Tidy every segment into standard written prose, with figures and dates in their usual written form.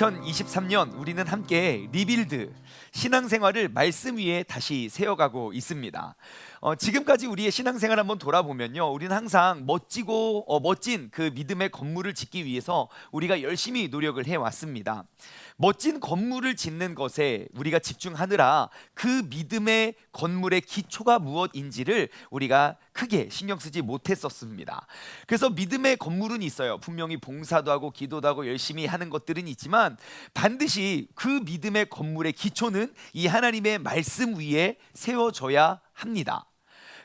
2023년 우리는 함께 리빌드 신앙생활을 말씀 위에 다시 세워가고 있습니다. 지금까지 우리의 신앙생활 한번 돌아보면요, 우리는 항상 멋지고 멋진 그 믿음의 건물을 짓기 위해서 우리가 열심히 노력을 해왔습니다. 멋진 건물을 짓는 것에 우리가 집중하느라 그 믿음의 건물의 기초가 무엇인지를 우리가 크게 신경 쓰지 못했었습니다. 그래서 믿음의 건물은 있어요. 분명히 봉사도 하고 기도도 하고 열심히 하는 것들은 있지만 반드시 그 믿음의 건물의 기초는 이 하나님의 말씀 위에 세워져야 합니다.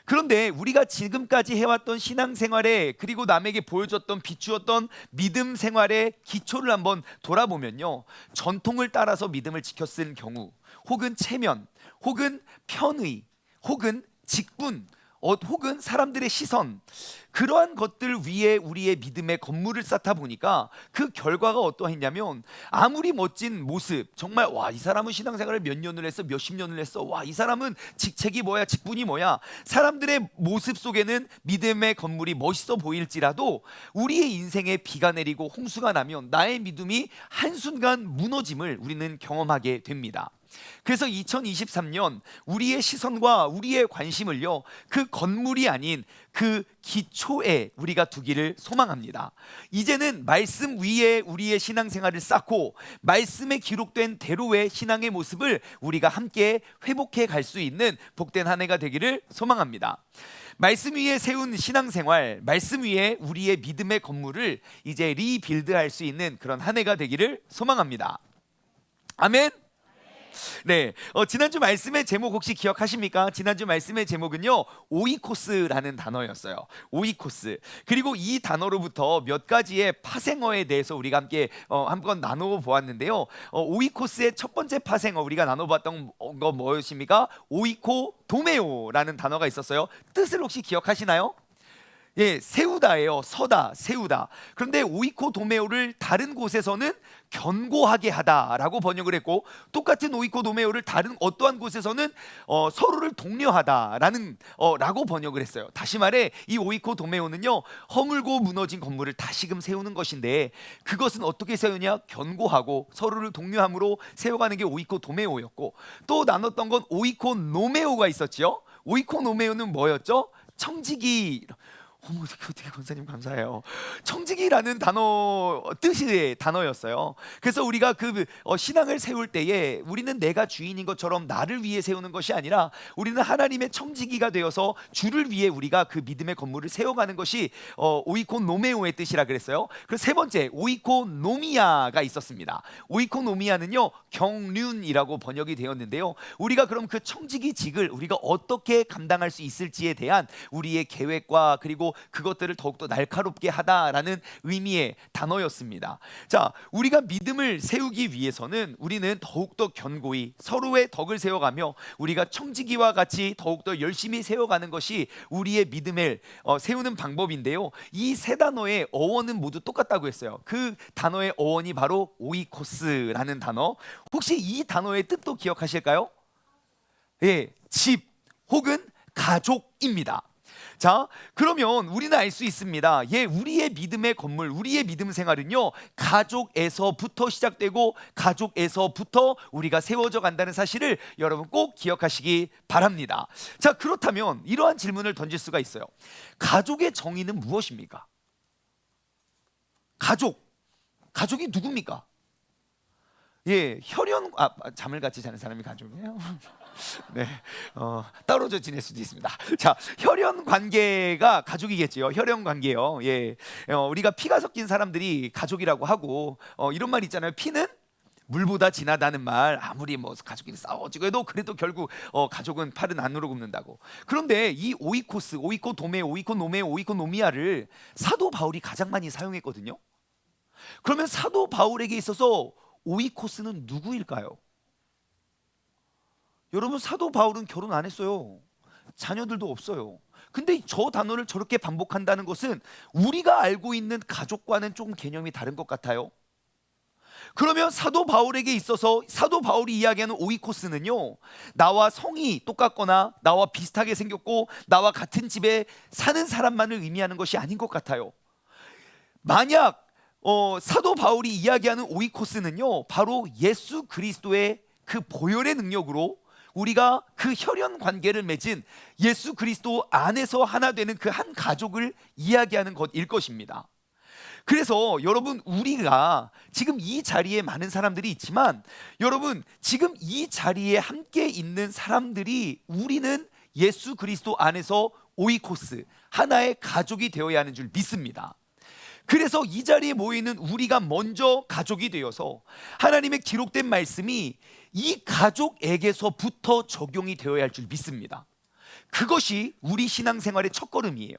그런데 우리가 지금까지 해왔던 신앙생활에, 그리고 남에게 보여줬던 비추었던 믿음 생활의 기초를 한번 돌아보면요, 전통을 따라서 믿음을 지켰을 경우, 혹은 체면, 혹은 편의, 혹은 직분, 혹은 사람들의 시선, 그러한 것들 위에 우리의 믿음의 건물을 쌓다 보니까 그 결과가 어떠했냐면, 아무리 멋진 모습, 정말 와, 이 사람은 신앙생활을 몇 년을 했어, 몇십 년을 했어, 와, 이 사람은 직책이 뭐야, 직분이 뭐야, 사람들의 모습 속에는 믿음의 건물이 멋있어 보일지라도 우리의 인생에 비가 내리고 홍수가 나면 나의 믿음이 한순간 무너짐을 우리는 경험하게 됩니다. 그래서 2023년 우리의 시선과 우리의 관심을요, 그 건물이 아닌 그 기초에 우리가 두기를 소망합니다. 이제는 말씀 위에 우리의 신앙생활을 쌓고 말씀에 기록된 대로의 신앙의 모습을 우리가 함께 회복해 갈 수 있는 복된 한 해가 되기를 소망합니다. 말씀 위에 세운 신앙생활, 말씀 위에 우리의 믿음의 건물을 이제 리빌드할 수 있는 그런 한 해가 되기를 소망합니다. 아멘. 네, 지난주 말씀의 제목 혹시 기억하십니까? 지난주 말씀의 제목은요, 오이코스라는 단어였어요. 오이코스. 그리고 이 단어로부터 몇 가지의 파생어에 대해서 우리가 함께 한번 나눠 보았는데요. 오이코스의 첫 번째 파생어 우리가 나눠봤던 거 무엇입니까? 오이코도메오라는 단어가 있었어요. 뜻을 혹시 기억하시나요? 예, 세우다예요. 서다, 세우다. 그런데 오이코도메오를 다른 곳에서는 견고하게 하다라고 번역을 했고, 똑같은 오이코도메오를 다른 어떠한 곳에서는 서로를 독려하다라는 라고 번역을 했어요. 다시 말해, 이 오이코도메오는요, 허물고 무너진 건물을 다시금 세우는 것인데, 그것은 어떻게 세우냐? 견고하고 서로를 독려함으로 세워가는 게 오이코도메오였고, 또 나눴던 건 오이코노메오가 있었지요. 오이코노메오는 뭐였죠? 청지기. 어머, 어떻게 권사님 감사해요. 청지기라는 단어 뜻의 단어였어요. 그래서 우리가 그 신앙을 세울 때에 우리는 내가 주인인 것처럼 나를 위해 세우는 것이 아니라 우리는 하나님의 청지기가 되어서 주를 위해 우리가 그 믿음의 건물을 세워가는 것이 오이코노메오의 뜻이라 그랬어요. 그리고 세 번째, 오이코노미아가 있었습니다. 오이코노미아는요, 경륜이라고 번역이 되었는데요, 우리가 그럼 그 청지기직을 우리가 어떻게 감당할 수 있을지에 대한 우리의 계획과 그리고 그것들을 더욱더 날카롭게 하다라는 의미의 단어였습니다. 자, 우리가 믿음을 세우기 위해서는 우리는 더욱더 견고히 서로의 덕을 세워가며 우리가 청지기와 같이 더욱더 열심히 세워가는 것이 우리의 믿음을 세우는 방법인데요, 이 세 단어의 어원은 모두 똑같다고 했어요. 그 단어의 어원이 바로 오이코스라는 단어. 혹시 이 단어의 뜻도 기억하실까요? 예, 집 혹은 가족입니다. 자, 그러면 우리는 알 수 있습니다. 예, 우리의 믿음의 건물, 우리의 믿음 생활은요, 가족에서부터 시작되고 가족에서부터 우리가 세워져 간다는 사실을 여러분 꼭 기억하시기 바랍니다. 자, 그렇다면 이러한 질문을 던질 수가 있어요. 가족의 정의는 무엇입니까? 가족이 누굽니까? 예, 잠을 같이 자는 사람이 가족이에요. 네, 떨어져 지낼 수도 있습니다. 자, 혈연 관계가 가족이겠지요. 혈연 관계요. 예, 우리가 피가 섞인 사람들이 가족이라고 하고, 이런 말 있잖아요. 피는 물보다 진하다는 말. 아무리 뭐 가족끼리 싸워지고 해도 그래도 결국 가족은 팔은 안으로 굽는다고. 그런데 이 오이코스, 오이코도메, 오이코노메, 오이코노미아를 사도 바울이 가장 많이 사용했거든요. 그러면 사도 바울에게 있어서 오이코스는 누구일까요? 여러분, 사도 바울은 결혼 안 했어요. 자녀들도 없어요. 근데 저 단어를 저렇게 반복한다는 것은 우리가 알고 있는 가족과는 조금 개념이 다른 것 같아요. 그러면 사도 바울에게 있어서 사도 바울이 이야기하는 오이코스는요, 나와 성이 똑같거나 나와 비슷하게 생겼고 나와 같은 집에 사는 사람만을 의미하는 것이 아닌 것 같아요. 만약 사도 바울이 이야기하는 오이코스는요, 바로 예수 그리스도의 그 보혈의 능력으로 우리가 그 혈연 관계를 맺은 예수 그리스도 안에서 하나 되는 그 한 가족을 이야기하는 것일 것입니다. 그래서 여러분, 우리가 지금 이 자리에 많은 사람들이 있지만, 여러분 지금 이 자리에 함께 있는 사람들이 우리는 예수 그리스도 안에서 오이코스, 하나의 가족이 되어야 하는 줄 믿습니다. 그래서 이 자리에 모이는 우리가 먼저 가족이 되어서 하나님의 기록된 말씀이 이 가족에게서부터 적용이 되어야 할 줄 믿습니다. 그것이 우리 신앙생활의 첫걸음이에요.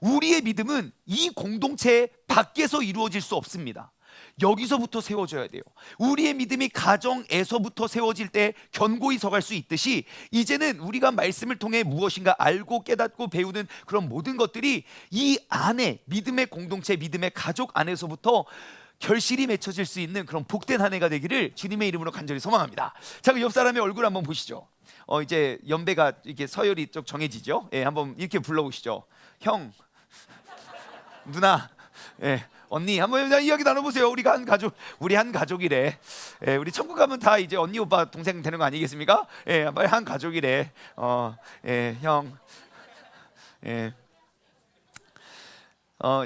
우리의 믿음은 이 공동체 밖에서 이루어질 수 없습니다. 여기서부터 세워져야 돼요. 우리의 믿음이 가정에서부터 세워질 때 견고히 서갈 수 있듯이, 이제는 우리가 말씀을 통해 무엇인가 알고 깨닫고 배우는 그런 모든 것들이 이 안에, 믿음의 공동체, 믿음의 가족 안에서부터 결실이 맺혀질 수 있는 그런 복된 한 해가 되기를 주님의 이름으로 간절히 소망합니다. 자, 그 옆 사람의 얼굴 한번 보시죠. 이제 연배가 이렇게 서열이 좀 정해지죠. 예, 한번 이렇게 불러보시죠. 형, 누나, 예, 언니, 한번 이야기 나눠보세요. 우리가 한 가족, 우리 한 가족이래. 예, 우리 천국 가면 다 이제 언니, 오빠, 동생 되는 거 아니겠습니까? 예, 빨리 한 가족이래. 예, 형, 예.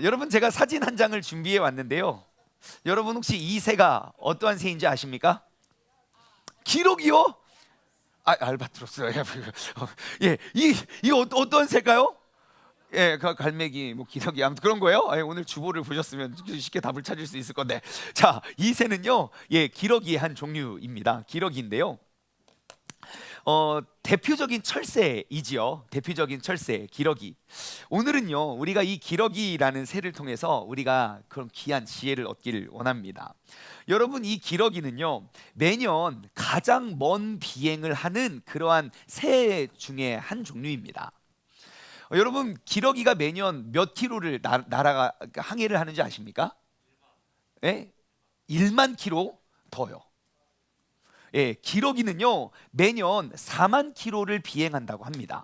여러분, 제가 사진 한 장을 준비해 왔는데요. 여러분 혹시 이 새가 어떠한 새인지 아십니까? 기러기요? 알바트로스. 예, 이 어떠한 새일까요? 예, 갈매기, 뭐 기러기, 아무튼 그런 거예요. 예, 오늘 주보를 보셨으면 쉽게 답을 찾을 수 있을 건데, 자, 이 새는요, 예, 기러기의 한 종류입니다. 기러기인데요. 대표적인 철새이지요. 대표적인 철새, 기러기. 오늘은요, 우리가 이 기러기라는 새를 통해서 우리가 그런 귀한 지혜를 얻기를 원합니다. 여러분, 이 기러기는요, 매년 가장 먼 비행을 하는 그러한 새 중에 한 종류입니다. 여러분, 기러기가 매년 몇 킬로를 날아가 항해를 하는지 아십니까? 예? 1만 킬로 더요. 예, 기러기는요, 매년 4만 킬로를 비행한다고 합니다.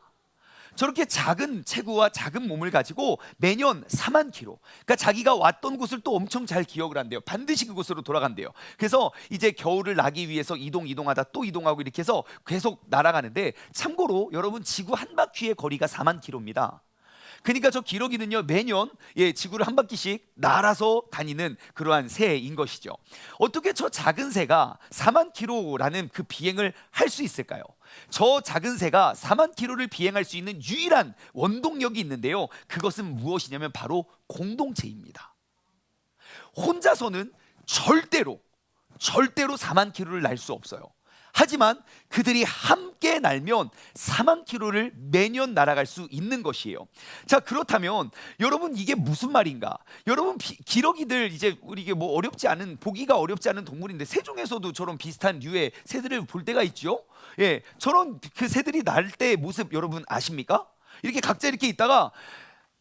저렇게 작은 체구와 작은 몸을 가지고 매년 4만 킬로, 그러니까 자기가 왔던 곳을 또 엄청 잘 기억을 한대요. 반드시 그곳으로 돌아간대요. 그래서 이제 겨울을 나기 위해서 이동하다 또 이동하고 이렇게 해서 계속 날아가는데, 참고로 여러분, 지구 한 바퀴의 거리가 4만 킬로입니다. 그러니까 저 기러기는요, 매년 지구를 한 바퀴씩 날아서 다니는 그러한 새인 것이죠. 어떻게 저 작은 새가 4만 킬로라는 그 비행을 할 수 있을까요? 저 작은 새가 4만 킬로를 비행할 수 있는 유일한 원동력이 있는데요, 그것은 무엇이냐면 바로 공동체입니다. 혼자서는 절대로 4만 킬로를 날 수 없어요. 하지만 그들이 함께 날면 4만 킬로를 매년 날아갈 수 있는 것이에요. 자, 그렇다면 여러분, 이게 무슨 말인가? 여러분, 기러기들, 이제 우리 이게 뭐 보기가 어렵지 않은 동물인데, 새 중에서도 저런 비슷한 류의 새들을 볼 때가 있죠. 예, 저런 그 새들이 날 때 모습 여러분 아십니까? 이렇게 각자 이렇게 있다가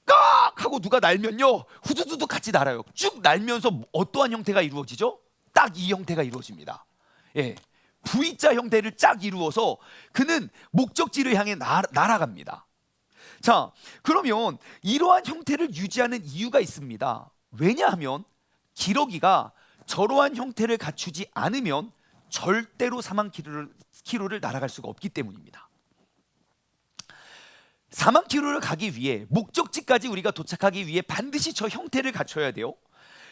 깍 하고 누가 날면요, 후두두두 같이 날아요. 쭉 날면서 어떠한 형태가 이루어지죠? 딱 이 형태가 이루어집니다. 예. V자 형태를 쫙 이루어서 그는 목적지를 향해 날아갑니다. 자, 그러면 이러한 형태를 유지하는 이유가 있습니다. 왜냐하면 기러기가 저러한 형태를 갖추지 않으면 절대로 4만 킬로를 날아갈 수가 없기 때문입니다. 4만 킬로를 가기 위해, 목적지까지 우리가 도착하기 위해 반드시 저 형태를 갖춰야 돼요.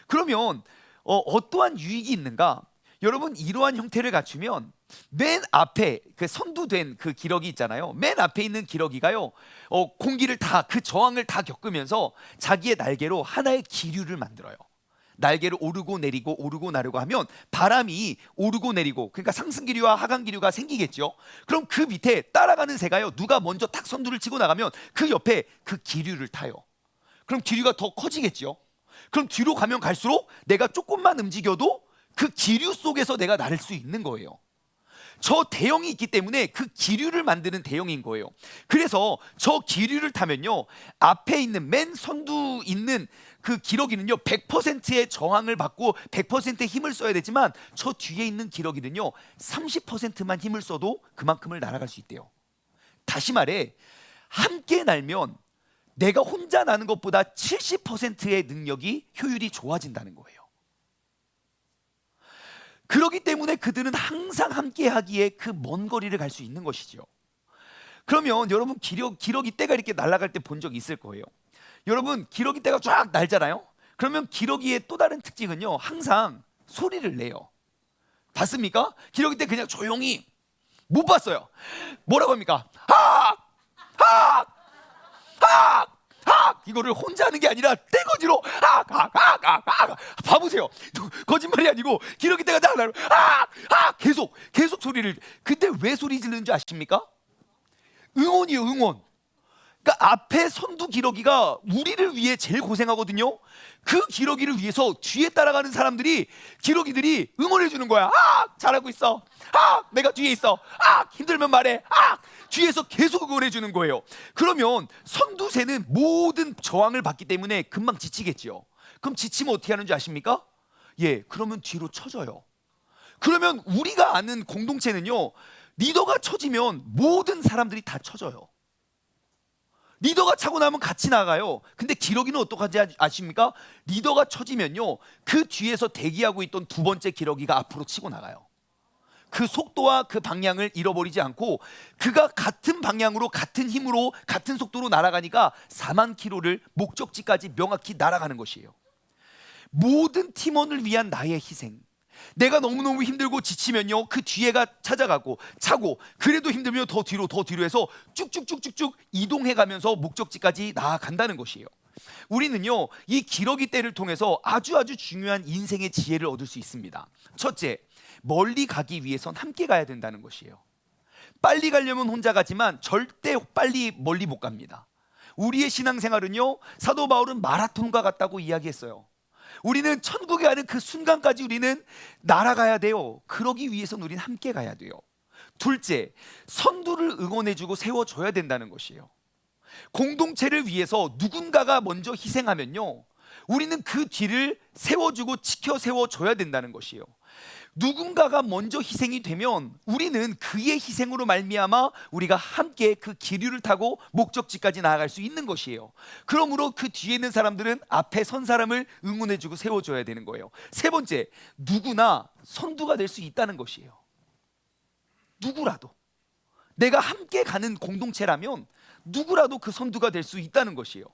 그러면 어떠한 유익이 있는가? 여러분, 이러한 형태를 갖추면 맨 앞에 그 선두된 그 기러기 있잖아요. 맨 앞에 있는 기러기가요, 공기를 다, 그 저항을 다 겪으면서 자기의 날개로 하나의 기류를 만들어요. 날개를 오르고 내리고 오르고 내리고 하면 바람이 오르고 내리고, 그러니까 상승 기류와 하강 기류가 생기겠죠. 그럼 그 밑에 따라가는 새가요, 누가 먼저 탁 선두를 치고 나가면 그 옆에 그 기류를 타요. 그럼 기류가 더 커지겠죠. 그럼 뒤로 가면 갈수록 내가 조금만 움직여도 그 기류 속에서 내가 나를 수 있는 거예요. 저 대형이 있기 때문에 그 기류를 만드는 대형인 거예요. 그래서 저 기류를 타면요, 앞에 있는 맨 선두 있는 그 기러기는요 100%의 저항을 받고 100%의 힘을 써야 되지만, 저 뒤에 있는 기러기는요 30%만 힘을 써도 그만큼을 날아갈 수 있대요. 다시 말해, 함께 날면 내가 혼자 나는 것보다 70%의 능력이 효율이 좋아진다는 거예요. 그렇기 때문에 그들은 항상 함께 하기에 그 먼 거리를 갈 수 있는 것이죠. 그러면 여러분 기러기 떼가 이렇게 날아갈 때 본 적 있을 거예요. 여러분 기러기 떼가 쫙 날잖아요. 그러면 기러기의 또 다른 특징은요, 항상 소리를 내요. 봤습니까? 기러기 떼 그냥 조용히, 못 봤어요. 뭐라고 합니까? 하! 하! 하! 하! 이거를 혼자 하는 게 아니라 떼거지로 하! 하! 하! 하! 하! 봐보세요. 거짓말이 아니고 기러기 떼가 날아가요. 하! 하! 계속 소리를. 근데 왜 소리 지르는 줄 아십니까? 응원이에요, 응원. 그러니까 앞에 선두 기러기가 우리를 위해 제일 고생하거든요. 그 기러기를 위해서 뒤에 따라가는 사람들이, 기러기들이 응원해 주는 거야. 아, 잘하고 있어. 아, 내가 뒤에 있어. 아, 힘들면 말해. 아, 뒤에서 계속 응원해 주는 거예요. 그러면 선두새는 모든 저항을 받기 때문에 금방 지치겠죠. 그럼 지치면 어떻게 하는 줄 아십니까? 예, 그러면 뒤로 쳐져요. 그러면 우리가 아는 공동체는요, 리더가 처지면 모든 사람들이 다 처져요. 리더가 차고 나면 같이 나가요. 근데 기러기는 어떡하지 아십니까? 리더가 처지면요, 그 뒤에서 대기하고 있던 두 번째 기러기가 앞으로 치고 나가요. 그 속도와 그 방향을 잃어버리지 않고 그가 같은 방향으로 같은 힘으로 같은 속도로 날아가니까 4만 킬로를 목적지까지 명확히 날아가는 것이에요. 모든 팀원을 위한 나의 희생. 내가 너무너무 힘들고 지치면요, 그 뒤에가 찾아가고 차고, 그래도 힘들면 더 뒤로 해서 쭉쭉쭉쭉쭉 이동해 가면서 목적지까지 나아간다는 것이에요. 우리는요, 이 기러기 떼를 통해서 아주 중요한 인생의 지혜를 얻을 수 있습니다. 첫째, 멀리 가기 위해선 함께 가야 된다는 것이에요. 빨리 가려면 혼자 가지만 절대 빨리 멀리 못 갑니다. 우리의 신앙생활은요, 사도 바울은 마라톤과 같다고 이야기했어요. 우리는 천국에 가는 그 순간까지 우리는 날아가야 돼요. 그러기 위해서는 우리는 함께 가야 돼요. 둘째, 선두를 응원해주고 세워줘야 된다는 것이에요. 공동체를 위해서 누군가가 먼저 희생하면요, 우리는 그 뒤를 세워주고 세워줘야 된다는 것이에요. 누군가가 먼저 희생이 되면 우리는 그의 희생으로 말미암아 우리가 함께 그 기류를 타고 목적지까지 나아갈 수 있는 것이에요. 그러므로 그 뒤에 있는 사람들은 앞에 선 사람을 응원해주고 세워줘야 되는 거예요. 세 번째, 누구나 선두가 될 수 있다는 것이에요. 누구라도 내가 함께 가는 공동체라면 누구라도 그 선두가 될 수 있다는 것이에요.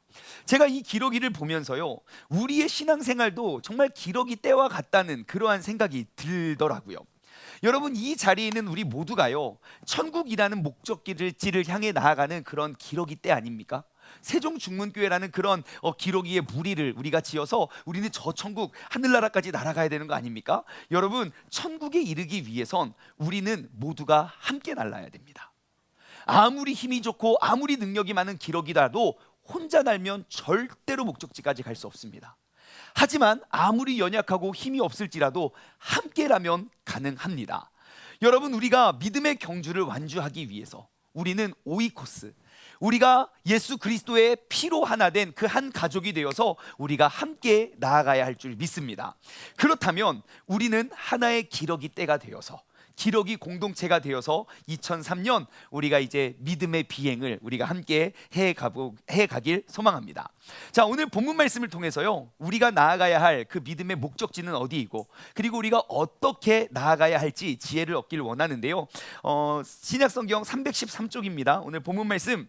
제가 이 기러기를 보면서요, 우리의 신앙생활도 정말 기러기 떼와 같다는 그러한 생각이 들더라고요. 여러분, 이 자리에 있는 우리 모두가요, 천국이라는 목적지를 향해 나아가는 그런 기러기 떼 아닙니까? 세종중문교회라는 그런 기러기의 무리를 우리가 지어서 우리는 저 천국 하늘나라까지 날아가야 되는 거 아닙니까? 여러분, 천국에 이르기 위해선 우리는 모두가 함께 날아야 됩니다. 아무리 힘이 좋고 아무리 능력이 많은 기러기라도 혼자 날면 절대로 목적지까지 갈 수 없습니다. 하지만 아무리 연약하고 힘이 없을지라도 함께라면 가능합니다. 여러분, 우리가 믿음의 경주를 완주하기 위해서 우리는 오이코스, 우리가 예수 그리스도의 피로 하나 된 그 한 가족이 되어서 우리가 함께 나아가야 할 줄 믿습니다. 그렇다면 우리는 하나의 기러기 떼가 되어서, 기러기 공동체가 되어서 2003년 우리가 이제 믿음의 비행을 우리가 함께 해가길 소망합니다. 자, 오늘 본문 말씀을 통해서요, 우리가 나아가야 할 그 믿음의 목적지는 어디이고, 그리고 우리가 어떻게 나아가야 할지 지혜를 얻길 원하는데요. 신약성경 313쪽입니다. 오늘 본문 말씀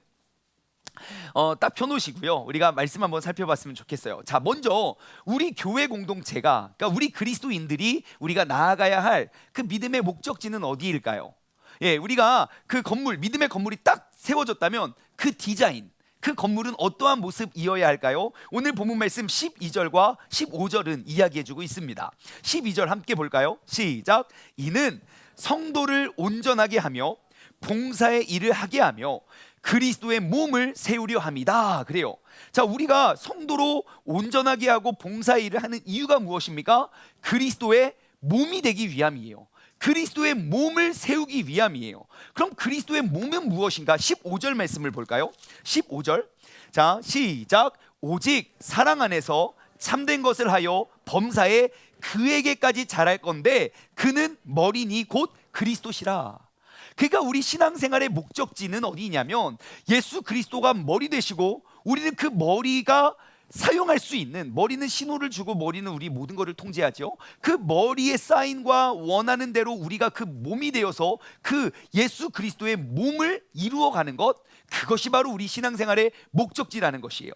딱 펴놓으시고요, 우리가 말씀 한번 살펴봤으면 좋겠어요. 자, 먼저 우리 교회 공동체가, 그러니까 우리 그리스도인들이 우리가 나아가야 할 그 믿음의 목적지는 어디일까요? 예, 우리가 그 건물, 믿음의 건물이 딱 세워졌다면 그 디자인, 그 건물은 어떠한 모습이어야 할까요? 오늘 본문 말씀 12절과 15절은 이야기해주고 있습니다. 12절 함께 볼까요? 시작. 이는 성도를 온전하게 하며 봉사의 일을 하게 하며 그리스도의 몸을 세우려 합니다. 그래요. 자, 우리가 성도로 온전하게 하고 봉사의 일을 하는 이유가 무엇입니까? 그리스도의 몸이 되기 위함이에요. 그리스도의 몸을 세우기 위함이에요. 그럼 그리스도의 몸은 무엇인가? 15절 말씀을 볼까요? 15절. 자, 시작. 오직 사랑 안에서 참된 것을 하여 범사에 그에게까지 잘할 건데 그는 머리니 곧 그리스도시라. 그러니까 우리 신앙생활의 목적지는 어디냐면 예수 그리스도가 머리 되시고 우리는 그 머리가 사용할 수 있는, 머리는 신호를 주고 머리는 우리 모든 것을 통제하죠. 그 머리의 사인과 원하는 대로 우리가 그 몸이 되어서 그 예수 그리스도의 몸을 이루어가는 것, 그것이 바로 우리 신앙생활의 목적지라는 것이에요.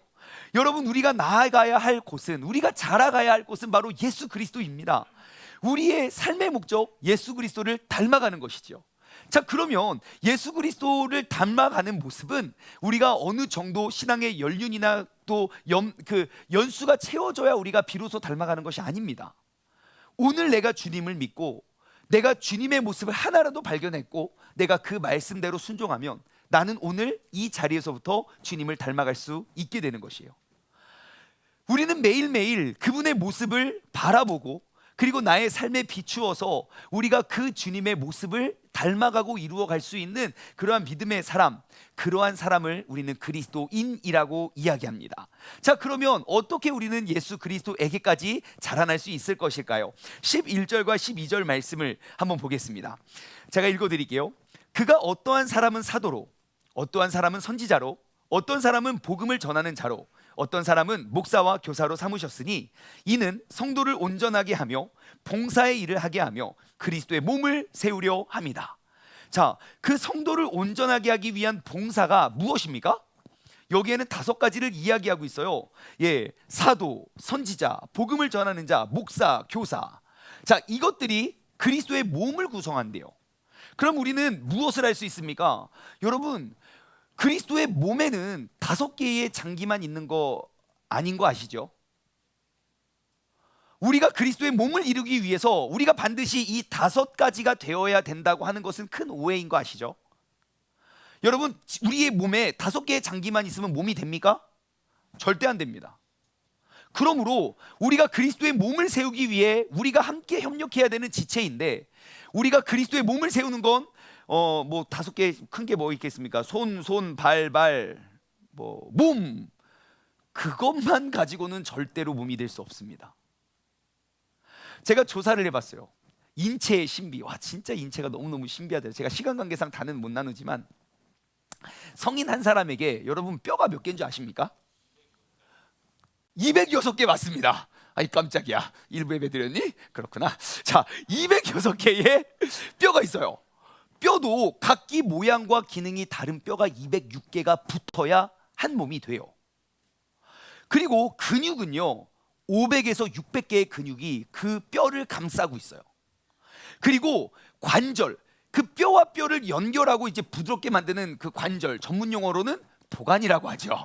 여러분, 우리가 나아가야 할 곳은, 우리가 자라가야 할 곳은 바로 예수 그리스도입니다. 우리의 삶의 목적, 예수 그리스도를 닮아가는 것이죠. 자, 그러면 예수 그리스도를 닮아가는 모습은 우리가 어느 정도 신앙의 연륜이나 또 연수가 채워져야 우리가 비로소 닮아가는 것이 아닙니다. 오늘 내가 주님을 믿고 내가 주님의 모습을 하나라도 발견했고 내가 그 말씀대로 순종하면 나는 오늘 이 자리에서부터 주님을 닮아갈 수 있게 되는 것이에요. 우리는 매일매일 그분의 모습을 바라보고 그리고 나의 삶에 비추어서 우리가 그 주님의 모습을 닮아가고 이루어갈 수 있는 그러한 믿음의 사람, 그러한 사람을 우리는 그리스도인이라고 이야기합니다. 자, 그러면 어떻게 우리는 예수 그리스도에게까지 자라날 수 있을 것일까요? 11절과 12절 말씀을 한번 보겠습니다. 제가 읽어드릴게요. 그가 어떠한 사람은 사도로, 어떠한 사람은 선지자로, 어떤 사람은 복음을 전하는 자로, 어떤 사람은 목사와 교사로 삼으셨으니 이는 성도를 온전하게 하며 봉사의 일을 하게 하며 그리스도의 몸을 세우려 합니다. 자, 그 성도를 온전하게 하기 위한 봉사가 무엇입니까? 여기에는 5가지를 이야기하고 있어요. 사도, 선지자, 복음을 전하는 자, 목사, 교사. 자, 이것들이 그리스도의 몸을 구성한대요. 그럼 우리는 무엇을 할 수 있습니까? 여러분, 그리스도의 몸에는 5개의 장기만 있는 거 아닌 거 아시죠? 우리가 그리스도의 몸을 이루기 위해서 우리가 반드시 이 5가지가 되어야 된다고 하는 것은 큰 오해인 거 아시죠? 여러분, 우리의 몸에 5개의 장기만 있으면 몸이 됩니까? 절대 안 됩니다. 그러므로 우리가 그리스도의 몸을 세우기 위해 우리가 함께 협력해야 되는 지체인데, 우리가 그리스도의 몸을 세우는 건 5개 큰 게 뭐 있겠습니까? 손, 발, 몸. 그것만 가지고는 절대로 몸이 될 수 없습니다. 제가 조사를 해봤어요. 인체의 신비. 와, 진짜 인체가 너무너무 신비하대요. 제가 시간 관계상 다는 못 나누지만 성인 한 사람에게 여러분 뼈가 몇 개인 줄 아십니까? 206개 맞습니다. 아이 깜짝이야. 일부 예배 드렸니? 그렇구나. 자, 206개의 뼈가 있어요. 뼈도 각기 모양과 기능이 다른 뼈가 206개가 붙어야 한 몸이 돼요. 그리고 근육은요, 500에서 600개의 근육이 그 뼈를 감싸고 있어요. 그리고 관절, 그 뼈와 뼈를 연결하고 이제 부드럽게 만드는 그 관절, 전문 용어로는 도관이라고 하죠.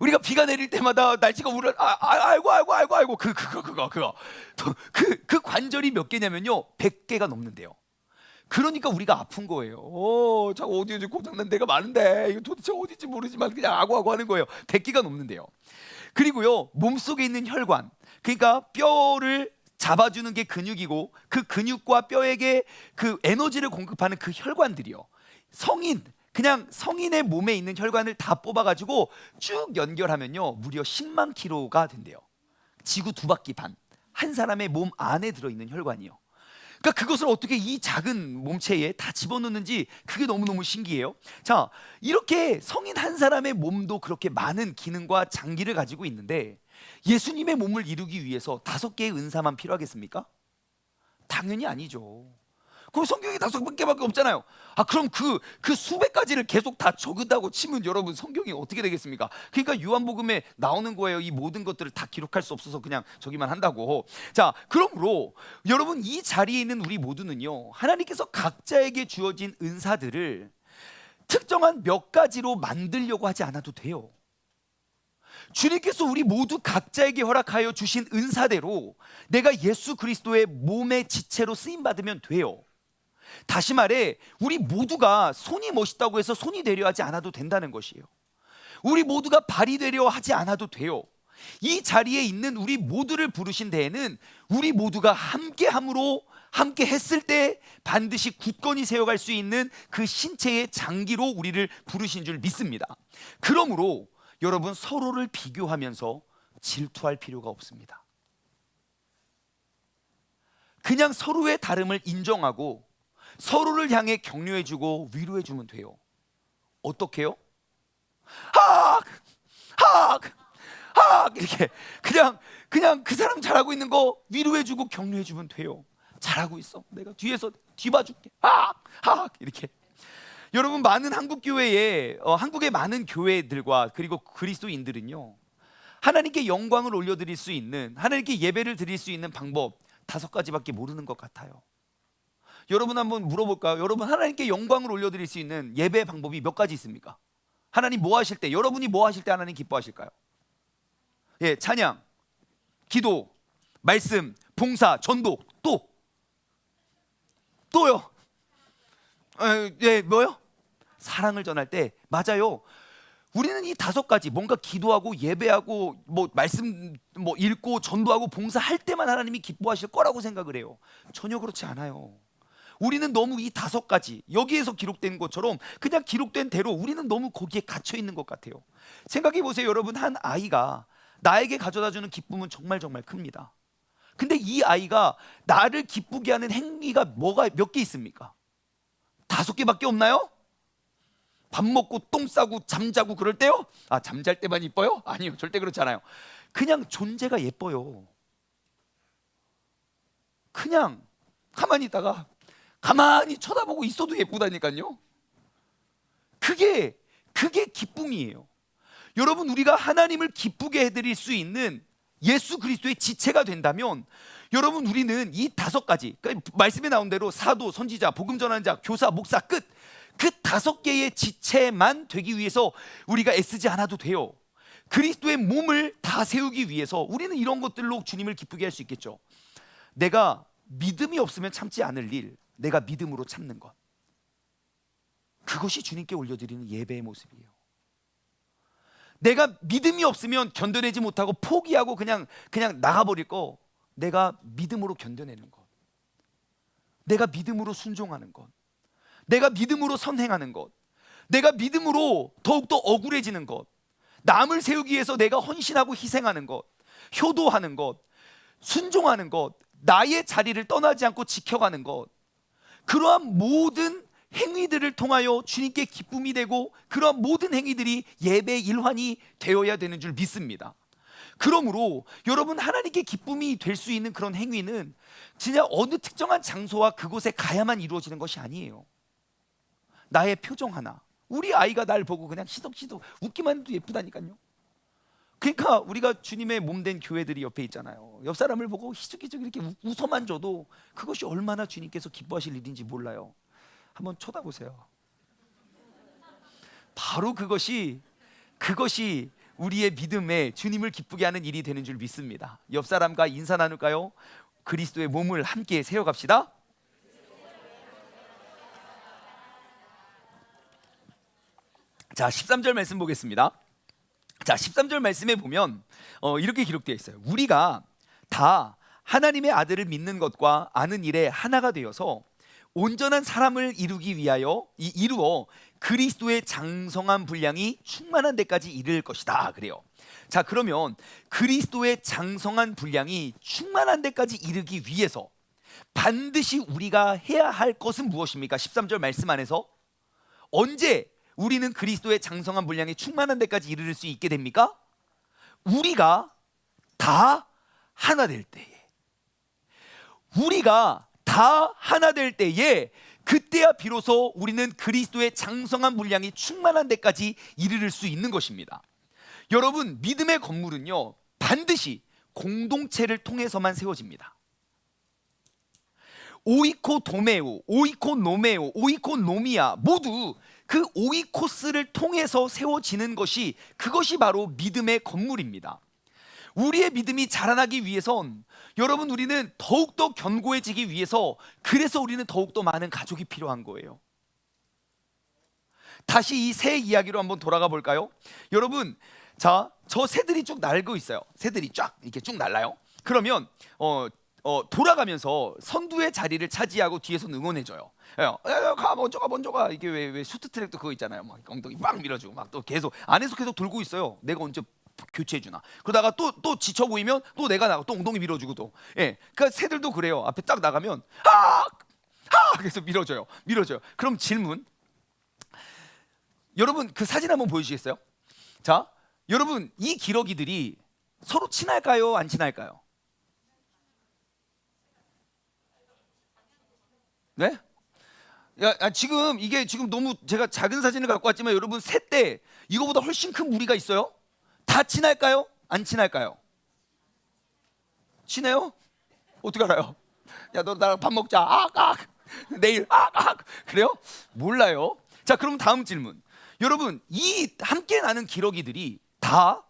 우리가 비가 내릴 때마다 날씨가 우울한 아이고 그 관절이 몇 개냐면요, 100개가 넘는데요. 그러니까 우리가 아픈 거예요. 자, 어디 고장난 데가 많은데 이거 도대체 어딘지 모르지만 그냥 아고 하는 거예요. 100개가 넘는데요. 그리고요, 몸속에 있는 혈관, 그러니까 뼈를 잡아주는 게 근육이고 그 근육과 뼈에게 그 에너지를 공급하는 그 혈관들이요, 그냥 성인의 몸에 있는 혈관을 다 뽑아가지고 쭉 연결하면요, 무려 10만 킬로가 된대요. 지구 2바퀴 반, 한 사람의 몸 안에 들어있는 혈관이요. 그러니까 그것을 어떻게 이 작은 몸체에 다 집어넣는지 그게 너무너무 신기해요. 자, 이렇게 성인 한 사람의 몸도 그렇게 많은 기능과 장기를 가지고 있는데 예수님의 몸을 이루기 위해서 5개의 은사만 필요하겠습니까? 당연히 아니죠. 그럼 성경에 5개밖에 없잖아요. 그럼 그 수백 가지를 계속 다 적은다고 치면 여러분 성경이 어떻게 되겠습니까? 그러니까 요한복음에 나오는 거예요. 이 모든 것들을 다 기록할 수 없어서 그냥 저기만 한다고. 자, 그러므로 여러분 이 자리에 있는 우리 모두는요, 하나님께서 각자에게 주어진 은사들을 특정한 몇 가지로 만들려고 하지 않아도 돼요. 주님께서 우리 모두 각자에게 허락하여 주신 은사대로 내가 예수 그리스도의 몸의 지체로 쓰임받으면 돼요. 다시 말해, 우리 모두가 손이 멋있다고 해서 손이 되려 하지 않아도 된다는 것이에요. 우리 모두가 발이 되려 하지 않아도 돼요. 이 자리에 있는 우리 모두를 부르신 데에는 우리 모두가 함께함으로, 함께 했을 때 반드시 굳건히 세워갈 수 있는 그 신체의 장기로 우리를 부르신 줄 믿습니다. 그러므로 여러분, 서로를 비교하면서 질투할 필요가 없습니다. 그냥 서로의 다름을 인정하고 서로를 향해 격려해주고 위로해주면 돼요. 어떻게요? 학! 학! 학! 이렇게 그냥 그 사람 잘하고 있는 거 위로해주고 격려해주면 돼요. 잘하고 있어. 내가 뒤에서 뒤봐줄게. 학! 학! 이렇게. 여러분, 많은 한국 교회에 한국의 많은 교회들과 그리고 그리스도인들은요, 하나님께 영광을 올려드릴 수 있는, 하나님께 예배를 드릴 수 있는 방법 5가지밖에 모르는 것 같아요. 여러분 한번 물어볼까요? 여러분, 하나님께 영광을 올려드릴 수 있는 예배 방법이 몇 가지 있습니까? 하나님 뭐 하실 때, 여러분이 뭐 하실 때 하나님 기뻐하실까요? 예, 찬양, 기도, 말씀, 봉사, 전도, 또요. 예, 뭐요? 사랑을 전할 때. 맞아요. 우리는 이 5가지, 뭔가 기도하고 예배하고 뭐 말씀 뭐 읽고 전도하고 봉사할 때만 하나님이 기뻐하실 거라고 생각을 해요. 전혀 그렇지 않아요. 우리는 너무 이 5가지, 여기에서 기록된 것처럼 그냥 기록된 대로 우리는 너무 거기에 갇혀 있는 것 같아요. 생각해 보세요. 여러분, 한 아이가 나에게 가져다 주는 기쁨은 정말 큽니다. 근데 이 아이가 나를 기쁘게 하는 행위가 뭐가 몇 개 있습니까? 5개밖에 없나요? 밥 먹고 똥 싸고 잠자고 그럴 때요? 잠잘 때만 이뻐요? 아니요, 절대 그렇지 않아요. 그냥 존재가 예뻐요. 그냥 가만히 있다가 가만히 쳐다보고 있어도 예쁘다니까요. 그게 기쁨이에요. 여러분, 우리가 하나님을 기쁘게 해드릴 수 있는 예수 그리스도의 지체가 된다면, 여러분, 우리는 이 5가지, 그러니까 말씀에 나온 대로 사도, 선지자, 복음 전하는 자, 교사, 목사, 끝, 그 5개의 지체만 되기 위해서 우리가 애쓰지 않아도 돼요. 그리스도의 몸을 다 세우기 위해서 우리는 이런 것들로 주님을 기쁘게 할 수 있겠죠. 내가 믿음이 없으면 참지 않을 일, 내가 믿음으로 참는 것, 그것이 주님께 올려드리는 예배의 모습이에요. 내가 믿음이 없으면 견뎌내지 못하고 포기하고 그냥 나가버릴 거, 내가 믿음으로 견뎌내는 것, 내가 믿음으로 순종하는 것, 내가 믿음으로 선행하는 것, 내가 믿음으로 더욱더 억울해지는 것, 남을 세우기 위해서 내가 헌신하고 희생하는 것, 효도하는 것, 순종하는 것, 나의 자리를 떠나지 않고 지켜가는 것, 그러한 모든 행위들을 통하여 주님께 기쁨이 되고, 그러한 모든 행위들이 예배의 일환이 되어야 되는 줄 믿습니다. 그러므로 여러분, 하나님께 기쁨이 될 수 있는 그런 행위는 진짜 어느 특정한 장소와 그곳에 가야만 이루어지는 것이 아니에요. 나의 표정 하나, 우리 아이가 날 보고 그냥 시덕시덕 웃기만 해도 예쁘다니까요. 그러니까 우리가 주님의 몸된 교회들이 옆에 있잖아요. 옆 사람을 보고 희죽희죽 이렇게 웃어만 줘도 그것이 얼마나 주님께서 기뻐하실 일인지 몰라요. 한번 쳐다보세요. 바로 그것이 우리의 믿음에 주님을 기쁘게 하는 일이 되는 줄 믿습니다. 옆 사람과 인사 나눌까요? 그리스도의 몸을 함께 세워갑시다. 자, 13절 말씀 보겠습니다. 자, 13절 말씀에 보면 이렇게 기록되어 있어요. 우리가 다 하나님의 아들을 믿는 것과 아는 일에 하나가 되어서 온전한 사람을 이루기 위하여 이루어 그리스도의 장성한 분량이 충만한 데까지 이를 것이다, 그래요. 자, 그러면 그리스도의 장성한 분량이 충만한 데까지 이르기 위해서 반드시 우리가 해야 할 것은 무엇입니까? 13절 말씀 안에서 언제 우리는 그리스도의 장성한 분량이 충만한 데까지 이르를 수 있게 됩니까? 우리가 다 하나 될 때에, 우리가 다 하나 될 때에, 그때야 비로소 우리는 그리스도의 장성한 분량이 충만한 데까지 이르를 수 있는 것입니다. 여러분, 믿음의 건물은요, 반드시 공동체를 통해서만 세워집니다. 오이코도메오, 오이코노메오, 오이코노미아, 모두 그 오이코스를 통해서 세워지는 것이, 그것이 바로 믿음의 건물입니다. 우리의 믿음이 자라나기 위해선, 여러분, 우리는 더욱더 견고해지기 위해서, 그래서 우리는 더욱더 많은 가족이 필요한 거예요. 다시 이 새 이야기로 한번 돌아가 볼까요? 여러분, 자, 저 새들이 쭉 날고 있어요. 새들이 쫙 이렇게 쭉 날라요. 그러면 돌아가면서 선두의 자리를 차지하고 뒤에서 응원해줘요. 가, 먼저 가. 이게 왜 슈트트랙도 그거 있잖아요. 막 엉덩이 막 밀어주고 막 또 계속 안에서 계속 돌고 있어요. 내가 언제 교체해주나. 그러다가 또 지쳐 보이면 또 내가 나가 또 엉덩이 밀어주고 또. 예, 그러니까 새들도 그래요. 앞에 딱 나가면 그래서 밀어줘요. 그럼 질문. 여러분 그 사진 한번 보여주시겠어요? 자, 여러분 이 기러기들이 서로 친할까요? 안 친할까요? 네? 지금 이게 지금 너무 제가 작은 사진을 갖고 왔지만 여러분 새 때 이거보다 훨씬 큰 무리가 있어요? 다 친할까요? 안 친할까요? 친해요? 어떻게 알아요? 야, 너 나랑 밥 먹자. 내일 그래요? 몰라요. 자, 그럼 다음 질문. 여러분, 이 함께 나는 기러기들이 다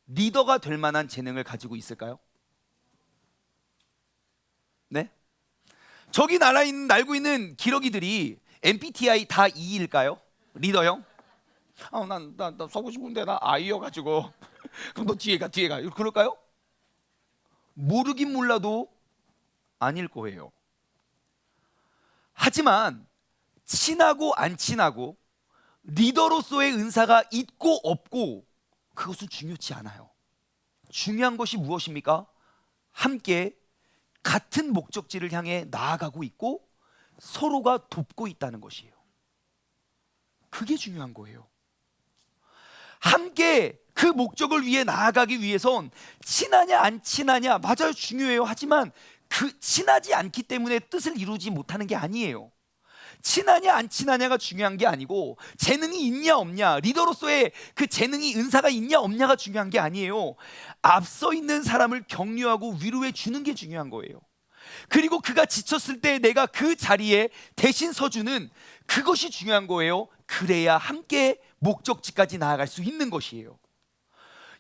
리더가 될 만한 재능을 가지고 있을까요? 네? 저기 날고 있는 기러기들이 MBTI 다 E일까요? 리더형? 난 서고 싶은데 나 I여가지고 그럼 너 뒤에 가 그럴까요? 모르긴 몰라도 아닐 거예요. 하지만 친하고 안 친하고 리더로서의 은사가 있고 없고 그것은 중요치 않아요. 중요한 것이 무엇입니까? 함께 같은 목적지를 향해 나아가고 있고 서로가 돕고 있다는 것이에요. 그게 중요한 거예요. 함께 그 목적을 위해 나아가기 위해선 친하냐 안 친하냐 맞아요, 중요해요. 하지만 그 친하지 않기 때문에 뜻을 이루지 못하는 게 아니에요. 친하냐 안 친하냐가 중요한 게 아니고 재능이 있냐 없냐, 리더로서의 그 재능이 은사가 있냐 없냐가 중요한 게 아니에요. 앞서 있는 사람을 격려하고 위로해 주는 게 중요한 거예요. 그리고 그가 지쳤을 때 내가 그 자리에 대신 서주는 그것이 중요한 거예요. 그래야 함께 목적지까지 나아갈 수 있는 것이에요.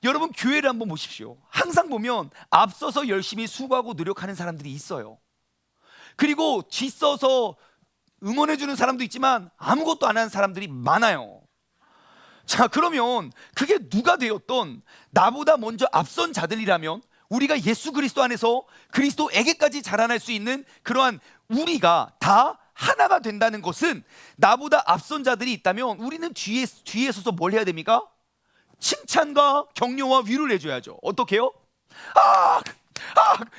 여러분 교회를 한번 보십시오. 항상 보면 앞서서 열심히 수고하고 노력하는 사람들이 있어요. 그리고 뒤서서 응원해주는 사람도 있지만 아무것도 안 하는 사람들이 많아요. 자, 그러면 그게 누가 되었던 나보다 먼저 앞선 자들이라면 우리가 예수 그리스도 안에서 그리스도에게까지 자라날 수 있는 그러한 우리가 다 하나가 된다는 것은, 나보다 앞선 자들이 있다면 우리는 뒤에 서서 뭘 해야 됩니까? 칭찬과 격려와 위로를 해줘야죠. 어떻게 해요?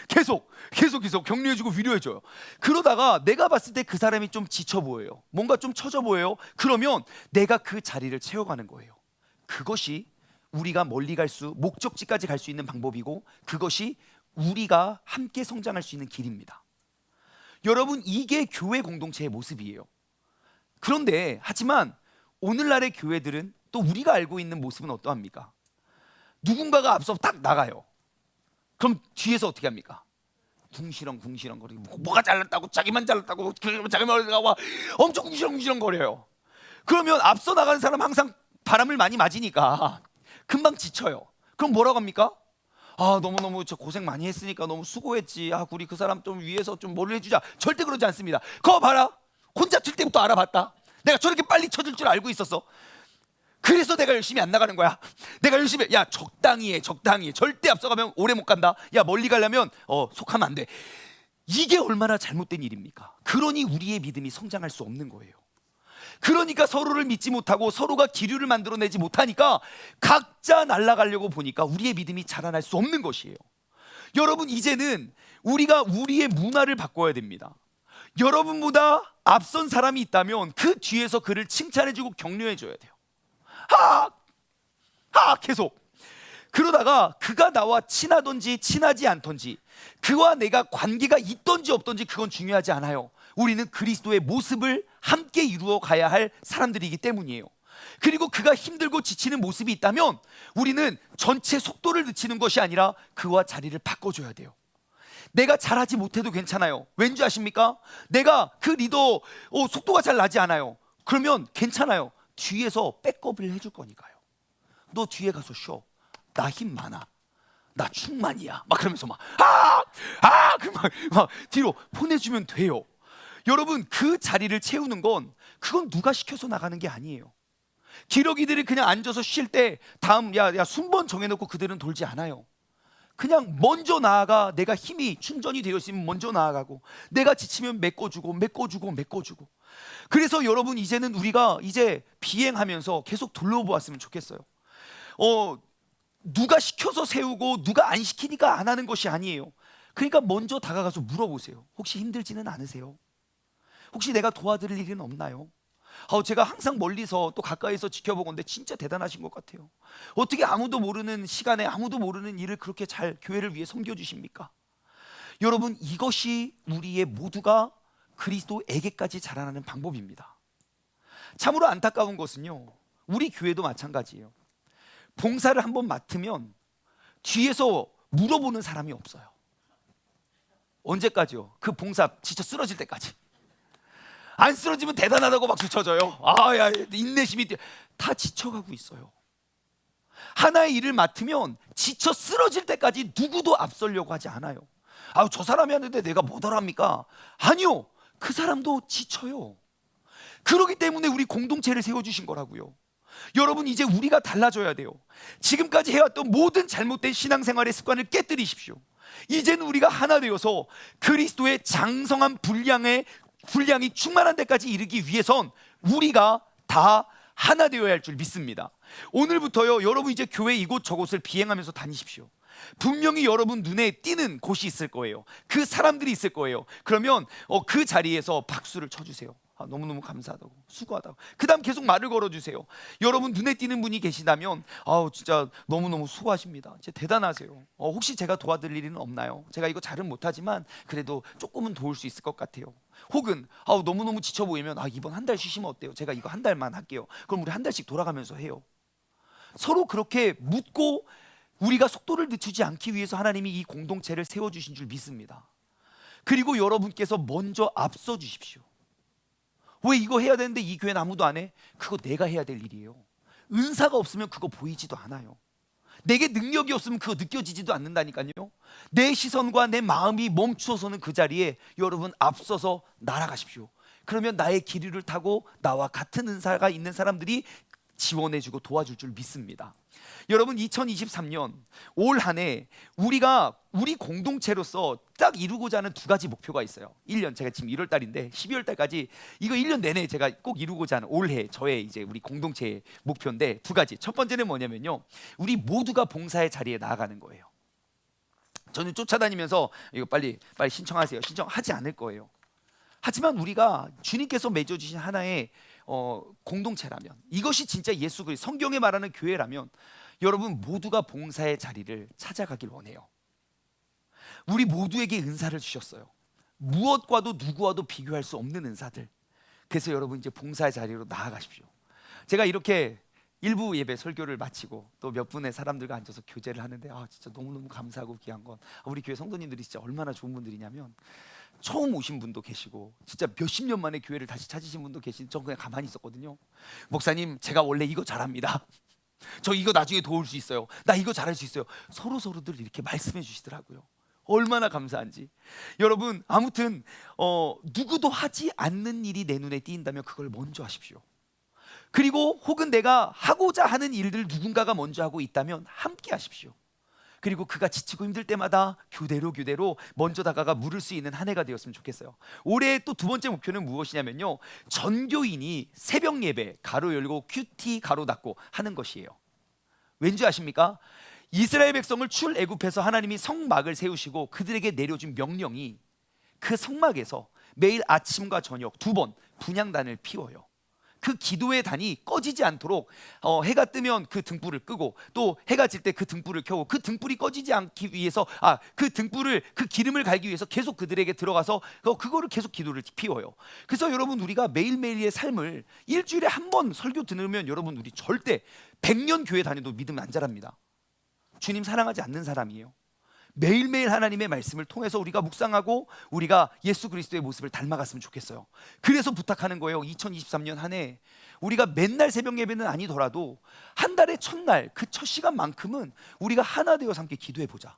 계속 격려해주고 위로해줘요. 그러다가 내가 봤을 때 그 사람이 좀 지쳐 보여요. 뭔가 좀 처져 보여요. 그러면 내가 그 자리를 채워가는 거예요. 그것이 우리가 멀리 목적지까지 갈 수 있는 방법이고, 그것이 우리가 함께 성장할 수 있는 길입니다. 여러분, 이게 교회 공동체의 모습이에요. 그런데 하지만 오늘날의 교회들은 또 우리가 알고 있는 모습은 어떠합니까? 누군가가 앞서 딱 나가요. 그럼 뒤에서 어떻게 합니까? 궁시렁 거리고, 뭐가 잘났다고, 자기만 잘났다고, 자기만 와 엄청 궁시렁 거려요. 그러면 앞서 나가는 사람 항상 바람을 많이 맞으니까 금방 지쳐요. 그럼 뭐라고 합니까? 너무 저 고생 많이 했으니까 너무 수고했지. 우리 그 사람 좀 위해서 좀 뭐를 해주자. 절대 그러지 않습니다. 그거 봐라, 혼자 칠 때부터 알아봤다. 내가 저렇게 빨리 쳐줄 줄 알고 있었어. 그래서 내가 열심히 안 나가는 거야. 내가 열심히 적당히 해. 절대 앞서가면 오래 못 간다. 멀리 가려면 속하면 안 돼. 이게 얼마나 잘못된 일입니까? 그러니 우리의 믿음이 성장할 수 없는 거예요. 그러니까 서로를 믿지 못하고 서로가 기류를 만들어내지 못하니까 각자 날아가려고 보니까 우리의 믿음이 자라날 수 없는 것이에요. 여러분, 이제는 우리가 우리의 문화를 바꿔야 됩니다. 여러분보다 앞선 사람이 있다면 그 뒤에서 그를 칭찬해주고 격려해줘야 돼요. 계속. 그러다가 그가 나와 친하든지 친하지 않든지, 그와 내가 관계가 있든지 없든지 그건 중요하지 않아요. 우리는 그리스도의 모습을 함께 이루어 가야 할 사람들이기 때문이에요. 그리고 그가 힘들고 지치는 모습이 있다면 우리는 전체 속도를 늦추는 것이 아니라 그와 자리를 바꿔줘야 돼요. 내가 잘하지 못해도 괜찮아요. 왠지 아십니까? 내가 그 리더 속도가 잘 나지 않아요. 그러면 괜찮아요. 뒤에서 백업을 해줄 거니까요. 너 뒤에 가서 쉬어. 나 힘 많아. 나 충만이야. 막 그러면서 막 뒤로 보내주면 돼요. 여러분, 그 자리를 채우는 건 그건 누가 시켜서 나가는 게 아니에요. 기러기들이 그냥 앉아서 쉴 때 다음 순번 정해놓고 그들은 돌지 않아요. 그냥 먼저 나아가. 내가 힘이 충전이 되어 있으면 먼저 나아가고, 내가 지치면 메꿔주고. 그래서 여러분, 이제는 우리가 이제 비행하면서 계속 둘러보았으면 좋겠어요. 누가 시켜서 세우고 누가 안 시키니까 안 하는 것이 아니에요. 그러니까 먼저 다가가서 물어보세요. 혹시 힘들지는 않으세요? 혹시 내가 도와드릴 일은 없나요? 제가 항상 멀리서 또 가까이서 지켜보건데 진짜 대단하신 것 같아요. 어떻게 아무도 모르는 시간에 아무도 모르는 일을 그렇게 잘 교회를 위해 섬겨주십니까? 여러분, 이것이 우리의 모두가 그리스도에게까지 자라나는 방법입니다. 참으로 안타까운 것은요, 우리 교회도 마찬가지예요. 봉사를 한번 맡으면 뒤에서 물어보는 사람이 없어요. 언제까지요? 그 봉사 지쳐 쓰러질 때까지. 안 쓰러지면 대단하다고 박수 쳐줘요. 야, 인내심이 다 지쳐가고 있어요. 하나의 일을 맡으면 지쳐 쓰러질 때까지 누구도 앞서려고 하지 않아요. 저 사람이 하는데 내가 뭐더랍니까? 아니요, 그 사람도 지쳐요. 그렇기 때문에 우리 공동체를 세워주신 거라고요. 여러분, 이제 우리가 달라져야 돼요. 지금까지 해왔던 모든 잘못된 신앙생활의 습관을 깨뜨리십시오. 이제는 우리가 하나 되어서 그리스도의 장성한 분량이 충만한 데까지 이르기 위해선 우리가 다 하나 되어야 할 줄 믿습니다. 오늘부터요, 여러분 이제 교회 이곳 저곳을 비행하면서 다니십시오. 분명히 여러분 눈에 띄는 곳이 있을 거예요. 그 사람들이 있을 거예요. 그러면 그 자리에서 박수를 쳐주세요. 너무너무 감사하다고, 수고하다고. 그 다음 계속 말을 걸어주세요. 여러분 눈에 띄는 분이 계시다면 진짜 너무너무 수고하십니다, 진짜 대단하세요. 혹시 제가 도와드릴 일은 없나요? 제가 이거 잘은 못하지만 그래도 조금은 도울 수 있을 것 같아요. 혹은 너무너무 지쳐 보이면 이번 한 달 쉬시면 어때요? 제가 이거 한 달만 할게요. 그럼 우리 한 달씩 돌아가면서 해요. 서로 그렇게 묻고 우리가 속도를 늦추지 않기 위해서 하나님이 이 공동체를 세워주신 줄 믿습니다. 그리고 여러분께서 먼저 앞서 주십시오. 왜 이거 해야 되는데 이 교회는 아무도 안 해? 그거 내가 해야 될 일이에요. 은사가 없으면 그거 보이지도 않아요. 내게 능력이 없으면 그거 느껴지지도 않는다니까요. 내 시선과 내 마음이 멈추어서는 그 자리에 여러분 앞서서 날아가십시오. 그러면 나의 기류를 타고 나와 같은 은사가 있는 사람들이 지원해주고 도와줄 줄 믿습니다. 여러분, 2023년 올 한 해 우리가 우리 공동체로서 딱 이루고자 하는 두 가지 목표가 있어요. 1년, 제가 지금 1월 달인데 12월 달까지 이거 1년 내내 제가 꼭 이루고자 하는 올해 저의 이제 우리 공동체의 목표인데 두 가지. 첫 번째는 뭐냐면요, 우리 모두가 봉사의 자리에 나아가는 거예요. 저는 쫓아다니면서 이거 빨리 신청하세요, 신청하지 않을 거예요. 하지만 우리가 주님께서 맺어주신 하나의 공동체라면, 이것이 진짜 예수 그리스도 성경에 말하는 교회라면 여러분 모두가 봉사의 자리를 찾아가길 원해요. 우리 모두에게 은사를 주셨어요. 무엇과도 누구와도 비교할 수 없는 은사들. 그래서 여러분 이제 봉사의 자리로 나아가십시오. 제가 이렇게 일부 예배 설교를 마치고 또 몇 분의 사람들과 앉아서 교제를 하는데 진짜 너무너무 감사하고 귀한 건 우리 교회 성도님들이 진짜 얼마나 좋은 분들이냐면, 처음 오신 분도 계시고 진짜 몇십 년 만에 교회를 다시 찾으신 분도 계신. 전 그냥 가만히 있었거든요. 목사님, 제가 원래 이거 잘합니다. 저 이거 나중에 도울 수 있어요. 나 이거 잘할 수 있어요. 서로들 이렇게 말씀해 주시더라고요. 얼마나 감사한지. 여러분, 아무튼 누구도 하지 않는 일이 내 눈에 띄인다면 그걸 먼저 하십시오. 그리고 혹은 내가 하고자 하는 일들 누군가가 먼저 하고 있다면 함께 하십시오. 그리고 그가 지치고 힘들 때마다 교대로 먼저 다가가 물을 수 있는 한 해가 되었으면 좋겠어요. 올해 또 두 번째 목표는 무엇이냐면요, 전교인이 새벽 예배 가로 열고 큐티 가로 닫고 하는 것이에요. 왠지 아십니까? 이스라엘 백성을 출애굽해서 하나님이 성막을 세우시고 그들에게 내려준 명령이 그 성막에서 매일 아침과 저녁 2번 분향단을 피워요. 그 기도의 단이 꺼지지 않도록 해가 뜨면 그 등불을 끄고 또 해가 질 때 그 등불을 켜고, 그 등불이 꺼지지 않기 위해서 그 기름을 갈기 위해서 계속 그들에게 들어가서 그거를 계속 기도를 피워요. 그래서 여러분, 우리가 매일매일의 삶을 일주일에 한 번 설교 들으면 여러분 우리 절대 100년 교회 다녀도 믿음 안 자랍니다. 주님 사랑하지 않는 사람이에요. 매일매일 하나님의 말씀을 통해서 우리가 묵상하고 우리가 예수 그리스도의 모습을 닮아갔으면 좋겠어요. 그래서 부탁하는 거예요. 2023년 한 해 우리가 맨날 새벽 예배는 아니더라도 한 달의 첫날 그 첫 시간만큼은 우리가 하나 되어서 함께 기도해 보자.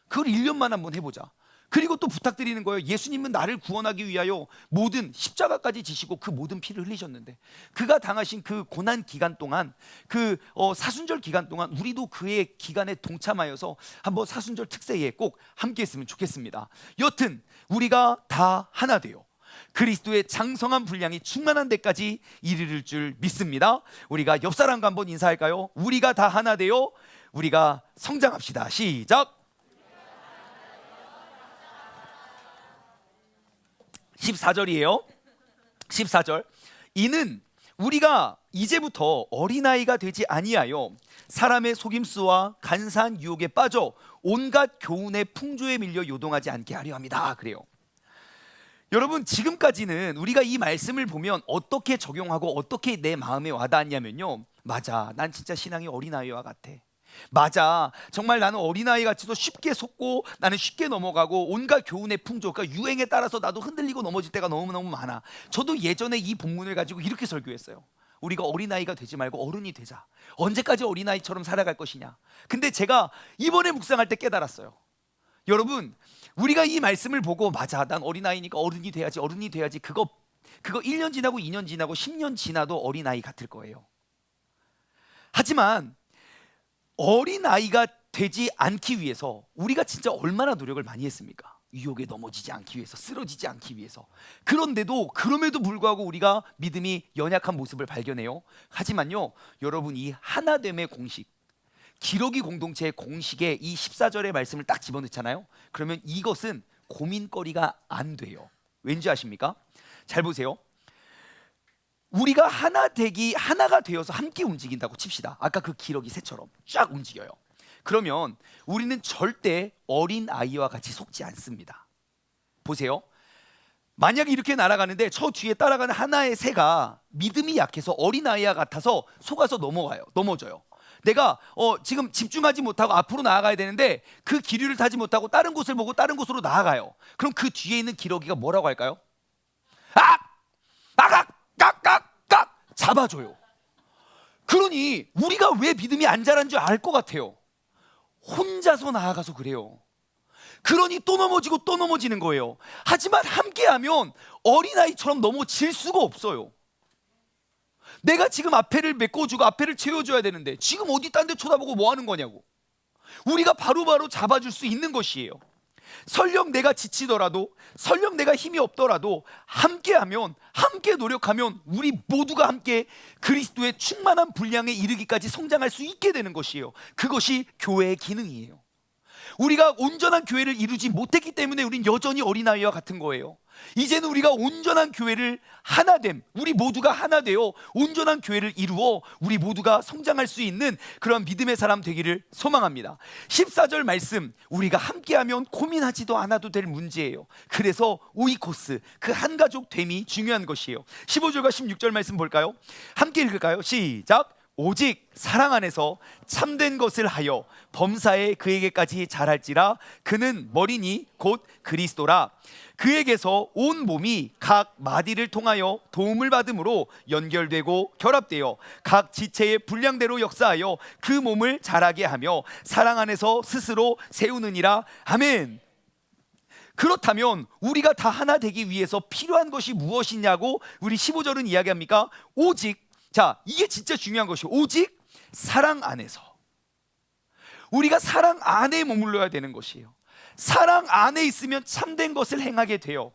그걸 1년만 한번 해보자. 그리고 또 부탁드리는 거예요. 예수님은 나를 구원하기 위하여 모든 십자가까지 지시고 그 모든 피를 흘리셨는데, 그가 당하신 그 고난 기간 동안, 그 사순절 기간 동안 우리도 그의 기간에 동참하여서 한번 사순절 특세에 꼭 함께 했으면 좋겠습니다. 여튼 우리가 다 하나 되어 그리스도의 장성한 분량이 충만한 데까지 이르를 줄 믿습니다. 우리가 옆 사람과 한번 인사할까요? 우리가 다 하나 되어 우리가 성장합시다. 시작. 14절이에요. 14절, 이는 우리가 이제부터 어린아이가 되지 아니하여 사람의 속임수와 간사한 유혹에 빠져 온갖 교훈의 풍조에 밀려 요동하지 않게 하려 합니다. 그래요. 여러분, 지금까지는 우리가 이 말씀을 보면 어떻게 적용하고 어떻게 내 마음에 와닿았냐면요, 맞아, 난 진짜 신앙이 어린아이와 같아. 맞아, 정말 나는 어린아이 같이도 쉽게 속고 나는 쉽게 넘어가고 온갖 교훈의 풍조, 그러니까 유행에 따라서 나도 흔들리고 넘어질 때가 너무너무 많아. 저도 예전에 이 본문을 가지고 이렇게 설교했어요. 우리가 어린아이가 되지 말고 어른이 되자. 언제까지 어린아이처럼 살아갈 것이냐. 근데 제가 이번에 묵상할 때 깨달았어요. 여러분, 우리가 이 말씀을 보고 맞아, 난 어린아이니까 어른이 돼야지, 어른이 돼야지, 그거 1년 지나고 2년 지나고 10년 지나도 어린아이 같을 거예요. 하지만 어린아이가 되지 않기 위해서 우리가 진짜 얼마나 노력을 많이 했습니까? 유혹에 넘어지지 않기 위해서, 쓰러지지 않기 위해서. 그럼에도 불구하고 우리가 믿음이 연약한 모습을 발견해요. 하지만요, 여러분, 이 하나됨의 공식, 기러기 공동체의 공식에 이 14절의 말씀을 딱 집어넣잖아요. 그러면 이것은 고민거리가 안 돼요. 왠지 아십니까? 잘 보세요. 우리가 하나가 되어서 함께 움직인다고 칩시다. 아까 그 기러기 새처럼 쫙 움직여요. 그러면 우리는 절대 어린 아이와 같이 속지 않습니다. 보세요. 만약에 이렇게 날아가는데 저 뒤에 따라가는 하나의 새가 믿음이 약해서 어린 아이와 같아서 속아서 넘어져요. 내가 지금 집중하지 못하고 앞으로 나아가야 되는데 그 기류를 타지 못하고 다른 곳을 보고 다른 곳으로 나아가요. 그럼 그 뒤에 있는 기러기가 뭐라고 할까요? 깍깍깍깍 잡아줘요. 그러니 우리가 왜 믿음이 안 자란 줄 알 것 같아요. 혼자서 나아가서 그래요. 그러니 또 넘어지고 또 넘어지는 거예요. 하지만 함께하면 어린아이처럼 넘어질 수가 없어요. 내가 지금 앞에를 메꿔주고 앞에를 채워줘야 되는데 지금 어디 딴 데 쳐다보고 뭐 하는 거냐고. 우리가 바로바로 잡아줄 수 있는 것이에요. 설령 내가 지치더라도, 설령 내가 힘이 없더라도 함께하면, 함께 노력하면 우리 모두가 함께 그리스도의 충만한 분량에 이르기까지 성장할 수 있게 되는 것이에요. 그것이 교회의 기능이에요. 우리가 온전한 교회를 이루지 못했기 때문에 우린 여전히 어린아이와 같은 거예요. 이제는 우리가 온전한 교회를 하나됨, 우리 모두가 하나 되어 온전한 교회를 이루어 우리 모두가 성장할 수 있는 그런 믿음의 사람 되기를 소망합니다. 14절 말씀, 우리가 함께하면 고민하지도 않아도 될 문제예요. 그래서 오이코스, 그 한 가족 됨이 중요한 것이에요. 15절과 16절 말씀 볼까요? 함께 읽을까요? 시작! 오직 사랑 안에서 참된 것을 하여 범사에 그에게까지 자랄지라. 그는 머리니 곧 그리스도라. 그에게서 온 몸이 각 마디를 통하여 도움을 받음으로 연결되고 결합되어 각 지체의 분량대로 역사하여 그 몸을 자라게 하며 사랑 안에서 스스로 세우느니라. 아멘. 그렇다면 우리가 다 하나 되기 위해서 필요한 것이 무엇이냐고 우리 15절은 이야기합니까? 오직, 자, 이게 진짜 중요한 것이에요. 오직 사랑 안에서. 우리가 사랑 안에 머물러야 되는 것이에요. 사랑 안에 있으면 참된 것을 행하게 돼요.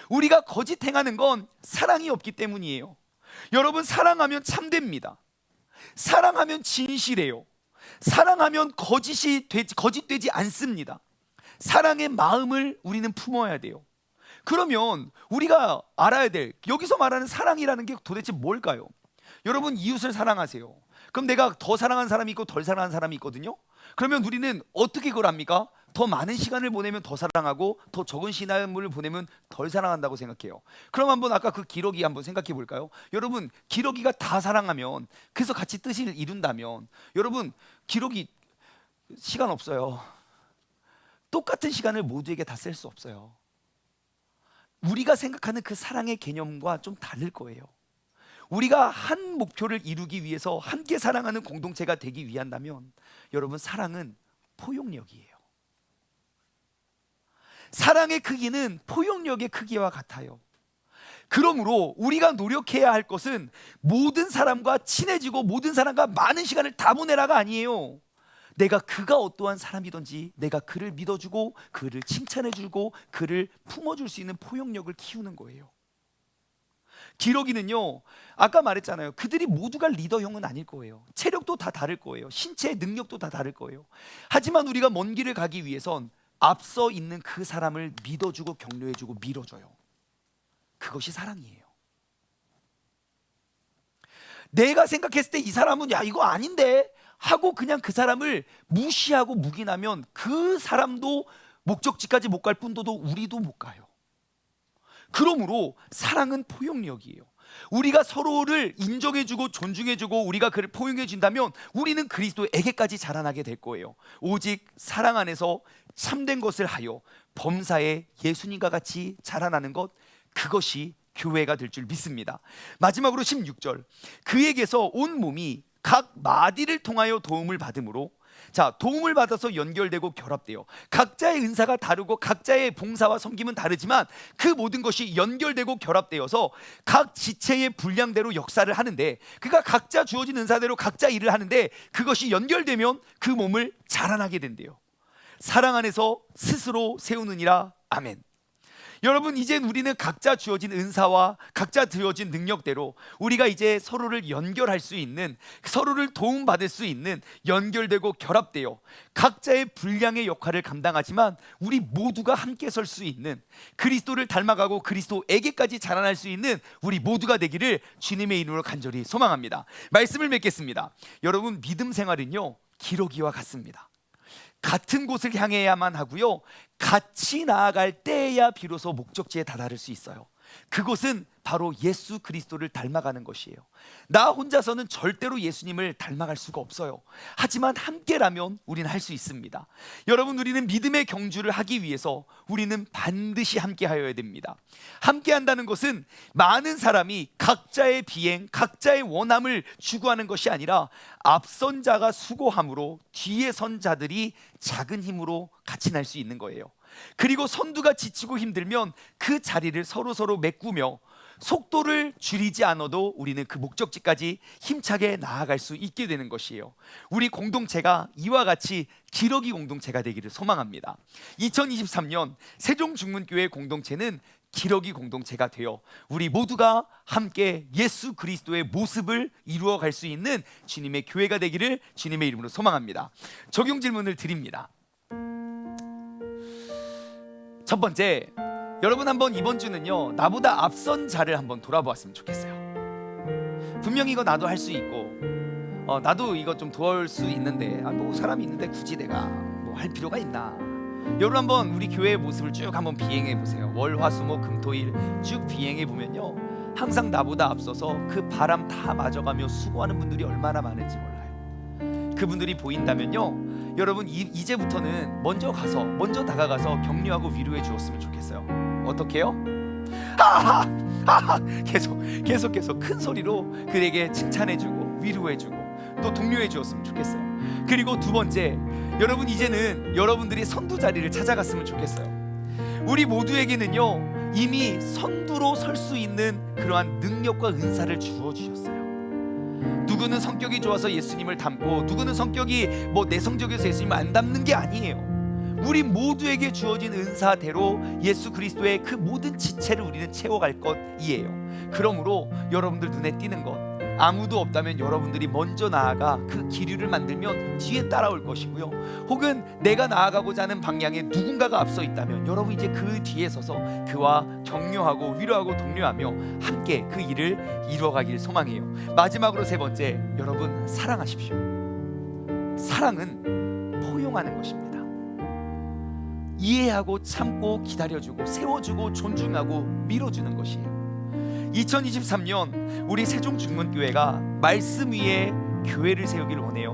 우리가 거짓 행하는 건 사랑이 없기 때문이에요. 여러분, 사랑하면 참됩니다. 사랑하면 진실해요. 사랑하면 거짓되지 않습니다. 사랑의 마음을 우리는 품어야 돼요. 그러면 우리가 알아야 될, 여기서 말하는 사랑이라는 게 도대체 뭘까요? 여러분, 이웃을 사랑하세요. 그럼 내가 더 사랑하는 사람이 있고 덜 사랑하는 사람이 있거든요. 그러면 우리는 어떻게 그걸 합니까? 더 많은 시간을 보내면 더 사랑하고 더 적은 시간을 보내면 덜 사랑한다고 생각해요. 그럼 한번 아까 그 기러기 한번 생각해 볼까요? 여러분, 기러기가 다 사랑하면, 그래서 같이 뜻을 이룬다면, 여러분, 기러기 시간 없어요. 똑같은 시간을 모두에게 다 쓸 수 없어요. 우리가 생각하는 그 사랑의 개념과 좀 다를 거예요. 우리가 한 목표를 이루기 위해서 함께 사랑하는 공동체가 되기 위한다면, 여러분, 사랑은 포용력이에요. 사랑의 크기는 포용력의 크기와 같아요. 그러므로 우리가 노력해야 할 것은 모든 사람과 친해지고 모든 사람과 많은 시간을 다 보내라가 아니에요. 내가 그가 어떠한 사람이든지 내가 그를 믿어주고 그를 칭찬해주고 그를 품어줄 수 있는 포용력을 키우는 거예요. 기러기는요, 아까 말했잖아요. 그들이 모두가 리더형은 아닐 거예요. 체력도 다 다를 거예요. 신체의 능력도 다 다를 거예요. 하지만 우리가 먼 길을 가기 위해선 앞서 있는 그 사람을 믿어주고 격려해주고 밀어줘요. 그것이 사랑이에요. 내가 생각했을 때 이 사람은 야 이거 아닌데 하고 그냥 그 사람을 무시하고 묵인하면 그 사람도 목적지까지 못 갈 뿐더러 우리도 못 가요. 그러므로 사랑은 포용력이에요. 우리가 서로를 인정해주고 존중해주고 우리가 그를 포용해준다면 우리는 그리스도에게까지 자라나게 될 거예요. 오직 사랑 안에서 참된 것을 하여 범사에 예수님과 같이 자라나는 것, 그것이 교회가 될 줄 믿습니다. 마지막으로 16절, 그에게서 온 몸이 각 마디를 통하여 도움을 받음으로, 자, 도움을 받아서 연결되고 결합돼요. 각자의 은사가 다르고 각자의 봉사와 섬김은 다르지만 그 모든 것이 연결되고 결합되어서 각 지체의 분량대로 역사를 하는데, 그가 각자 주어진 은사대로 각자 일을 하는데 그것이 연결되면 그 몸을 자라나게 된대요. 사랑 안에서 스스로 세우느니라. 아멘. 여러분, 이제 우리는 각자 주어진 은사와 각자 주어진 능력대로 우리가 이제 서로를 연결할 수 있는, 서로를 도움받을 수 있는, 연결되고 결합되어 각자의 분량의 역할을 감당하지만 우리 모두가 함께 설 수 있는, 그리스도를 닮아가고 그리스도에게까지 자라날 수 있는 우리 모두가 되기를 주님의 이름으로 간절히 소망합니다. 말씀을 맺겠습니다. 여러분, 믿음 생활은요 기러기와 같습니다. 같은 곳을 향해야만 하고요, 같이 나아갈 때에야 비로소 목적지에 다다를 수 있어요. 그것은 바로 예수 그리스도를 닮아가는 것이에요. 나 혼자서는 절대로 예수님을 닮아갈 수가 없어요. 하지만 함께라면 우리는 할 수 있습니다. 여러분, 우리는 믿음의 경주를 하기 위해서 우리는 반드시 함께하여야 됩니다. 함께한다는 것은 많은 사람이 각자의 비행, 각자의 원함을 추구하는 것이 아니라 앞선 자가 수고함으로 뒤에 선 자들이 작은 힘으로 같이 날 수 있는 거예요. 그리고 선두가 지치고 힘들면 그 자리를 서로 메꾸며 속도를 줄이지 않아도 우리는 그 목적지까지 힘차게 나아갈 수 있게 되는 것이에요. 우리 공동체가 이와 같이 기러기 공동체가 되기를 소망합니다. 2023년 세종중문교회 공동체는 기러기 공동체가 되어 우리 모두가 함께 예수 그리스도의 모습을 이루어갈 수 있는 주님의 교회가 되기를 주님의 이름으로 소망합니다. 적용 질문을 드립니다. 첫 번째, 여러분 한번 이번 주는요 나보다 앞선 자를 한번 돌아보았으면 좋겠어요. 분명히 이거 나도 할 수 있고 나도 이거 좀 도울 수 있는데 뭐 사람이 있는데 굳이 내가 뭐 할 필요가 있나. 여러분 한번 우리 교회의 모습을 쭉 한번 비행해 보세요. 월, 화, 수, 목, 금, 토, 일 쭉 비행해 보면요 항상 나보다 앞서서 그 바람 다 맞아가며 수고하는 분들이 얼마나 많은지 몰라요. 그분들이 보인다면요 여러분 이제부터는 먼저 다가가서 격려하고 위로해 주었으면 좋겠어요. 어떻게요? 계속 큰 소리로 그에게 칭찬해주고 위로해주고 또 독려해 주었으면 좋겠어요. 그리고 두 번째, 여러분 이제는 여러분들이 선두 자리를 찾아갔으면 좋겠어요. 우리 모두에게는요 이미 선두로 설 수 있는 그러한 능력과 은사를 주어 주셨어요. 누구는 성격이 좋아서 예수님을 닮고 누구는 성격이 뭐 내성적이어서 예수님을 안 닮는 게 아니에요. 우리 모두에게 주어진 은사대로 예수 그리스도의 그 모든 지체를 우리는 채워갈 것이에요. 그러므로 여러분들 눈에 띄는 것, 아무도 없다면 여러분들이 먼저 나아가 그 기류를 만들면 뒤에 따라올 것이고요. 혹은 내가 나아가고자 하는 방향에 누군가가 앞서 있다면 여러분 이제 그 뒤에 서서 그와 격려하고 위로하고 독려하며 함께 그 일을 이루어가길 소망해요. 마지막으로 세 번째, 여러분 사랑하십시오. 사랑은 포용하는 것입니다. 이해하고 참고 기다려주고 세워주고 존중하고 밀어주는 것이에요. 2023년 우리 세종중문교회가 말씀 위에 교회를 세우길 원해요.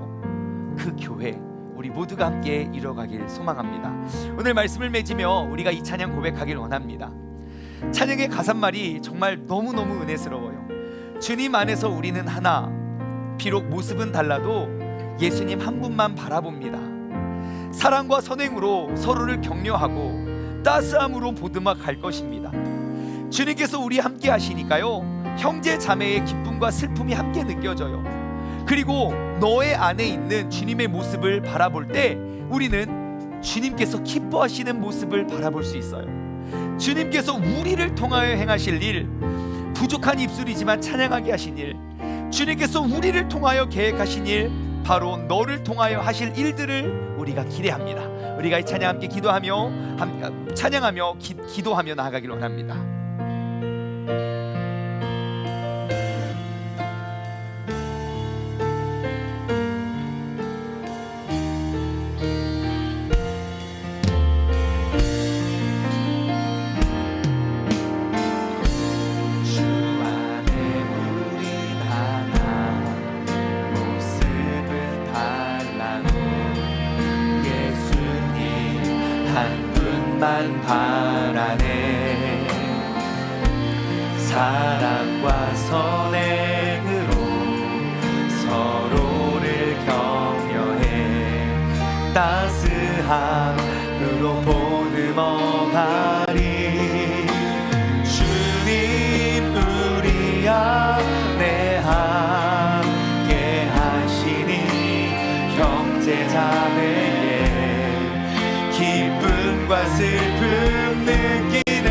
그 교회 우리 모두가 함께 이뤄가길 소망합니다. 오늘 말씀을 맺으며 우리가 이 찬양 고백하길 원합니다. 찬양의 가사말이 정말 너무너무 은혜스러워요. 주님 안에서 우리는 하나, 비록 모습은 달라도 예수님 한 분만 바라봅니다. 사랑과 선행으로 서로를 격려하고 따스함으로 보듬어 갈 것입니다. 주님께서 우리 함께 하시니까요 형제 자매의 기쁨과 슬픔이 함께 느껴져요. 그리고 너의 안에 있는 주님의 모습을 바라볼 때 우리는 주님께서 기뻐하시는 모습을 바라볼 수 있어요. 주님께서 우리를 통하여 행하실 일, 부족한 입술이지만 찬양하게 하신 일, 주님께서 우리를 통하여 계획하신 일, 바로 너를 통하여 하실 일들을 우리가 기대합니다. 우리가 이 찬양 함께 찬양하며 기도하며 나아가길 원합니다. 바라네. 사랑과 선행으로 서로를 격려해 따스함으로 보듬어가리. 주님 우리 안에 함께 하시니 형제자매의 기쁨과 슬픔 느끼네.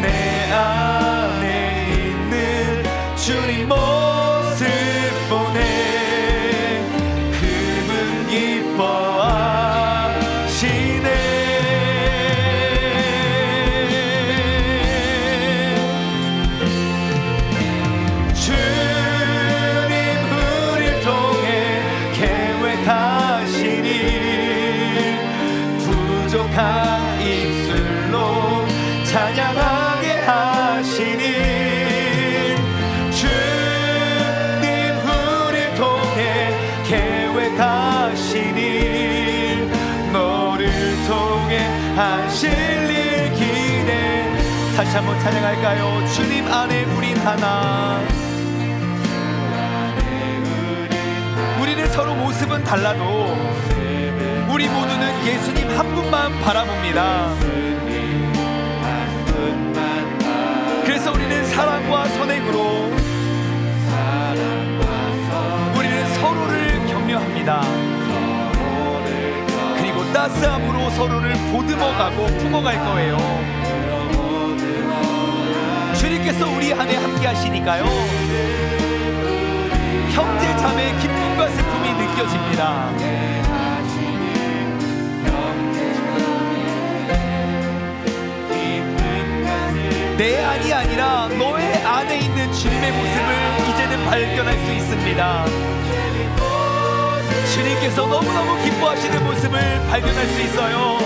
내 안에 있는 주님 모습 보네. 그분 기뻐하시네. 부족한 입술로 찬양하게 하시니. 주님 우리를 통해 계획하시니. 너를 통해 하실 일 기대. 다시 한번 찬양할까요? 주님 안에 우린 하나. 우리는 서로 모습은 달라도 우리 모두는 예수님 한 분만 바라봅니다. 그래서 우리는 사랑과 선행으로 우리는 서로를 격려합니다. 그리고 따스함으로 서로를 보듬어가고 품어갈 거예요. 주님께서 우리 안에 함께 하시니까요, 형제 자매의 기쁨과 슬픔이 느껴집니다. 내 안이 아니라 너의 안에 있는 주님의 모습을 이제는 발견할 수 있습니다. 주님께서 너무너무 기뻐하시는 모습을 발견할 수 있어요.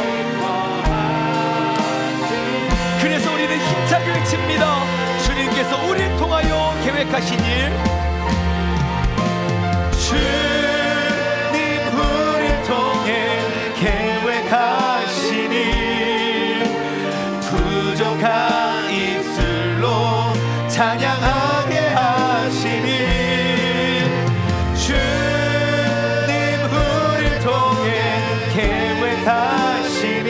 그래서 우리는 힘차게 외칩니다. 주님께서 우리를 통하여 계획하신 일. 주님 우리를 통해 계획하신 일. 부족한 입술로 찬양하게 하시니. 주님 우리를 통해 계획하시니.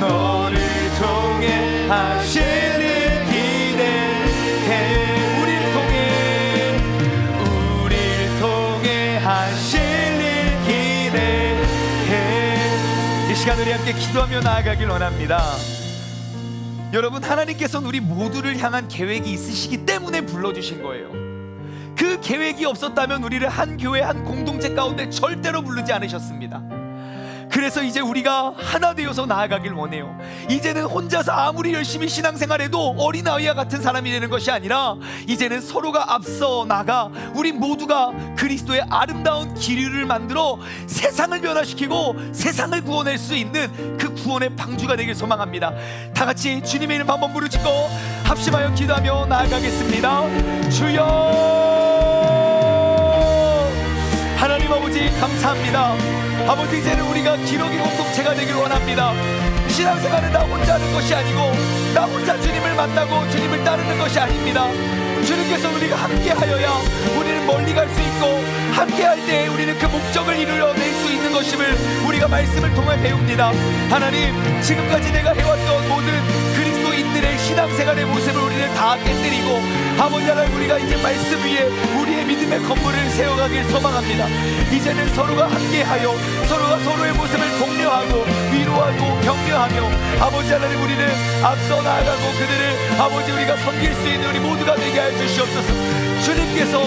너를 통해 하실 일 기대해. 우리를 통해 하실 일 기대해. 이 시간 우리 함께 기도하며 나아가길 원합니다. 여러분, 하나님께서는 우리 모두를 향한 계획이 있으시기 때문에 불러주신 거예요. 그 계획이 없었다면 우리를 한 교회, 한 공동체 가운데 절대로 부르지 않으셨습니다. 그래서 이제 우리가 하나 되어서 나아가길 원해요. 이제는 혼자서 아무리 열심히 신앙생활해도 어린아이와 같은 사람이 되는 것이 아니라 이제는 서로가 앞서 나가 우리 모두가 그리스도의 아름다운 기류를 만들어 세상을 변화시키고 세상을 구원할 수 있는 그 구원의 방주가 되길 소망합니다. 다 같이 주님의 이름 한번 부르짖고 합심하여 기도하며 나아가겠습니다. 주여, 하나님 아버지 감사합니다. 아버지, 이제는 우리가 기록의 공동체가 되길 원합니다. 신앙생활은 나 혼자 하는 것이 아니고 나 혼자 주님을 만나고 주님을 따르는 것이 아닙니다. 주님께서 우리가 함께하여야 우리는 멀리 갈 수 있고, 함께할 때 우리는 그 목적을 이루어낼 수 있는 것임을 우리가 말씀을 통해 배웁니다. 하나님, 지금까지 내가 해왔던 모든 그리스도인들의 신앙생활의 모습을 우리는 다 깨뜨리고 아버지 하나님, 우리가 이제 말씀 위에 우리의 믿음의 건물을 세워가길 소망합니다. 이제는 서로가 함께하여 서로가 서로의 모습을 독려하고 위로하고 격려하며 아버지 하나님, 우리는 앞서 나아가고 그들을 아버지 우리가 섬길 수 있는 우리 모두가 되게 하여 주시옵소서. 주님께서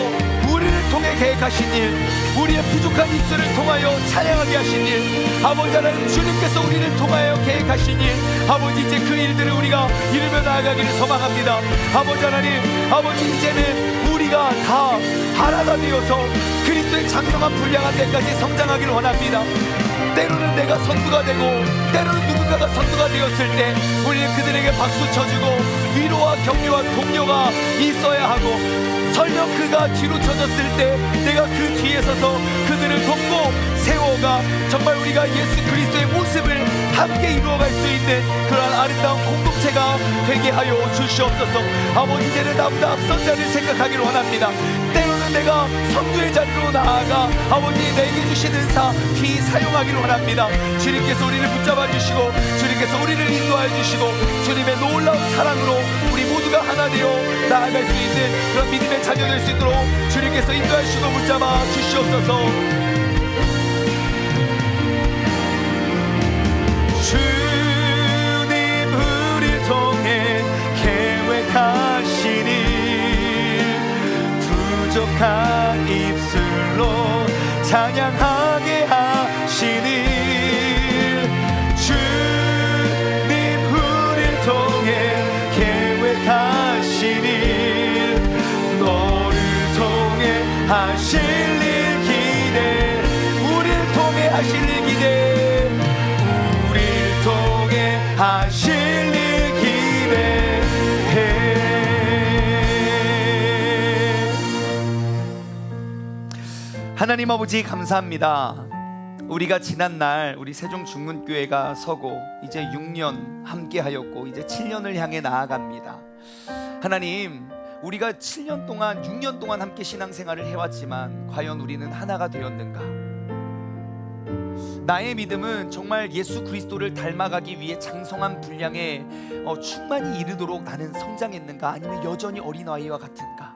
우리를 통해 계획하신 일, 우리의 부족한 입술을 통하여 찬양하게 하신 일, 아버지 하나님, 주님께서 우리를 통하여 계획하신 일, 아버지 이제 그 일들을 우리가 이루며 나아가기를 소망합니다. 아버지 하나님, 아버지 이제는 우리가 다 하나가 되어서 그리스도의 장성한 분량한 데까지 성장하기를 원합니다. 때로는 내가 선두가 되고 때로는 누군가가 선두가 되었을 때 우리는 그들에게 박수 쳐주고 위로와 격려와 동료가 있어야 하고, 설령 그가 뒤로 쳐졌을 때 내가 그 뒤에 서서 그들을 돕고 세워가 정말 우리가 예수 그리스도의 모습을 함께 이루어갈 수 있는 그러한 아름다운 공동체가 되게 하여 주시옵소서. 아버지, 이제는 나보다 앞선 자를 생각하기를 원합니다. 때로는 내가 선두의 자리로 나아가 아버지 내게 주신 은사 귀히 사용하기를 원합니다. 주님께서 우리를 붙잡아 주시고 주님께서 우리를 인도하여 주시고 주님의 놀라운 사랑으로 우리 모두가 하나 되어 나아갈 수 있는 그런 믿음의 자녀 될 수 있도록 주님께서 인도하시고 붙잡아 주시옵소서. 주님 우리를 통해 계획하시니 부족한 입술로 찬양하게 하시니, 주님 우리를 통해 계획하시니 너를 통해 하실 일 기대, 우리를 통해 하실 일 기대, 우리를 통해 하실 일 기대해. 하나님 아버지 감사합니다. 우리가 지난날 우리 세종중문교회가 서고 이제 6년 함께 하였고 이제 7년을 향해 나아갑니다. 하나님, 우리가 7년 동안 6년 동안 함께 신앙생활을 해왔지만 과연 우리는 하나가 되었는가? 나의 믿음은 정말 예수 그리스도를 닮아가기 위해 장성한 분량에 충만히 이르도록 나는 성장했는가? 아니면 여전히 어린아이와 같은가?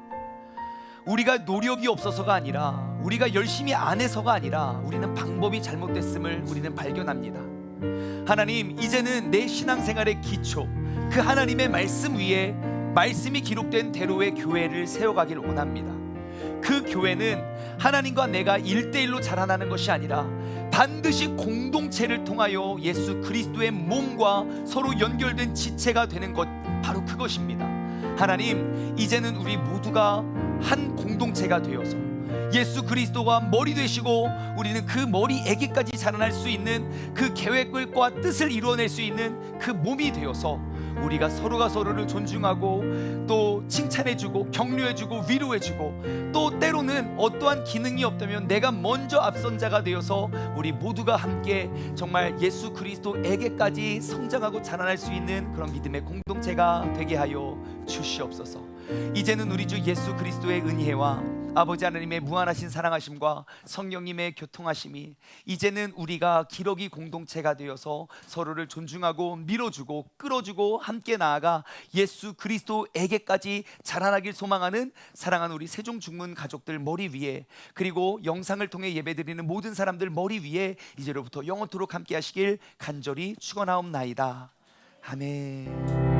우리가 노력이 없어서가 아니라 우리가 열심히 안 해서가 아니라 우리는 방법이 잘못됐음을 우리는 발견합니다. 하나님, 이제는 내 신앙생활의 기초, 그 하나님의 말씀 위에 말씀이 기록된 대로의 교회를 세워가길 원합니다. 그 교회는 하나님과 내가 1대1로 자라나는 것이 아니라 반드시 공동체를 통하여 예수 그리스도의 몸과 서로 연결된 지체가 되는 것, 바로 그것입니다. 하나님, 이제는 우리 모두가 한 공동체가 되어서 예수 그리스도가 머리 되시고 우리는 그 머리에게까지 자라날 수 있는 그 계획과 뜻을 이루어낼 수 있는 그 몸이 되어서 우리가 서로가 서로를 존중하고 또 칭찬해주고 격려해주고 위로해주고, 또 때로는 어떠한 기능이 없다면 내가 먼저 앞선 자가 되어서 우리 모두가 함께 정말 예수 그리스도에게까지 성장하고 자라날 수 있는 그런 믿음의 공동체가 되게 하여 주시옵소서. 이제는 우리 주 예수 그리스도의 은혜와 아버지 하나님의 무한하신 사랑하심과 성령님의 교통하심이 이제는 우리가 기러기 공동체가 되어서 서로를 존중하고 밀어주고 끌어주고 함께 나아가 예수 그리스도에게까지 자라나길 소망하는 사랑하는 우리 세종중문 가족들 머리 위에, 그리고 영상을 통해 예배드리는 모든 사람들 머리 위에 이제로부터 영원토록 함께 하시길 간절히 축원하옵나이다. 아멘.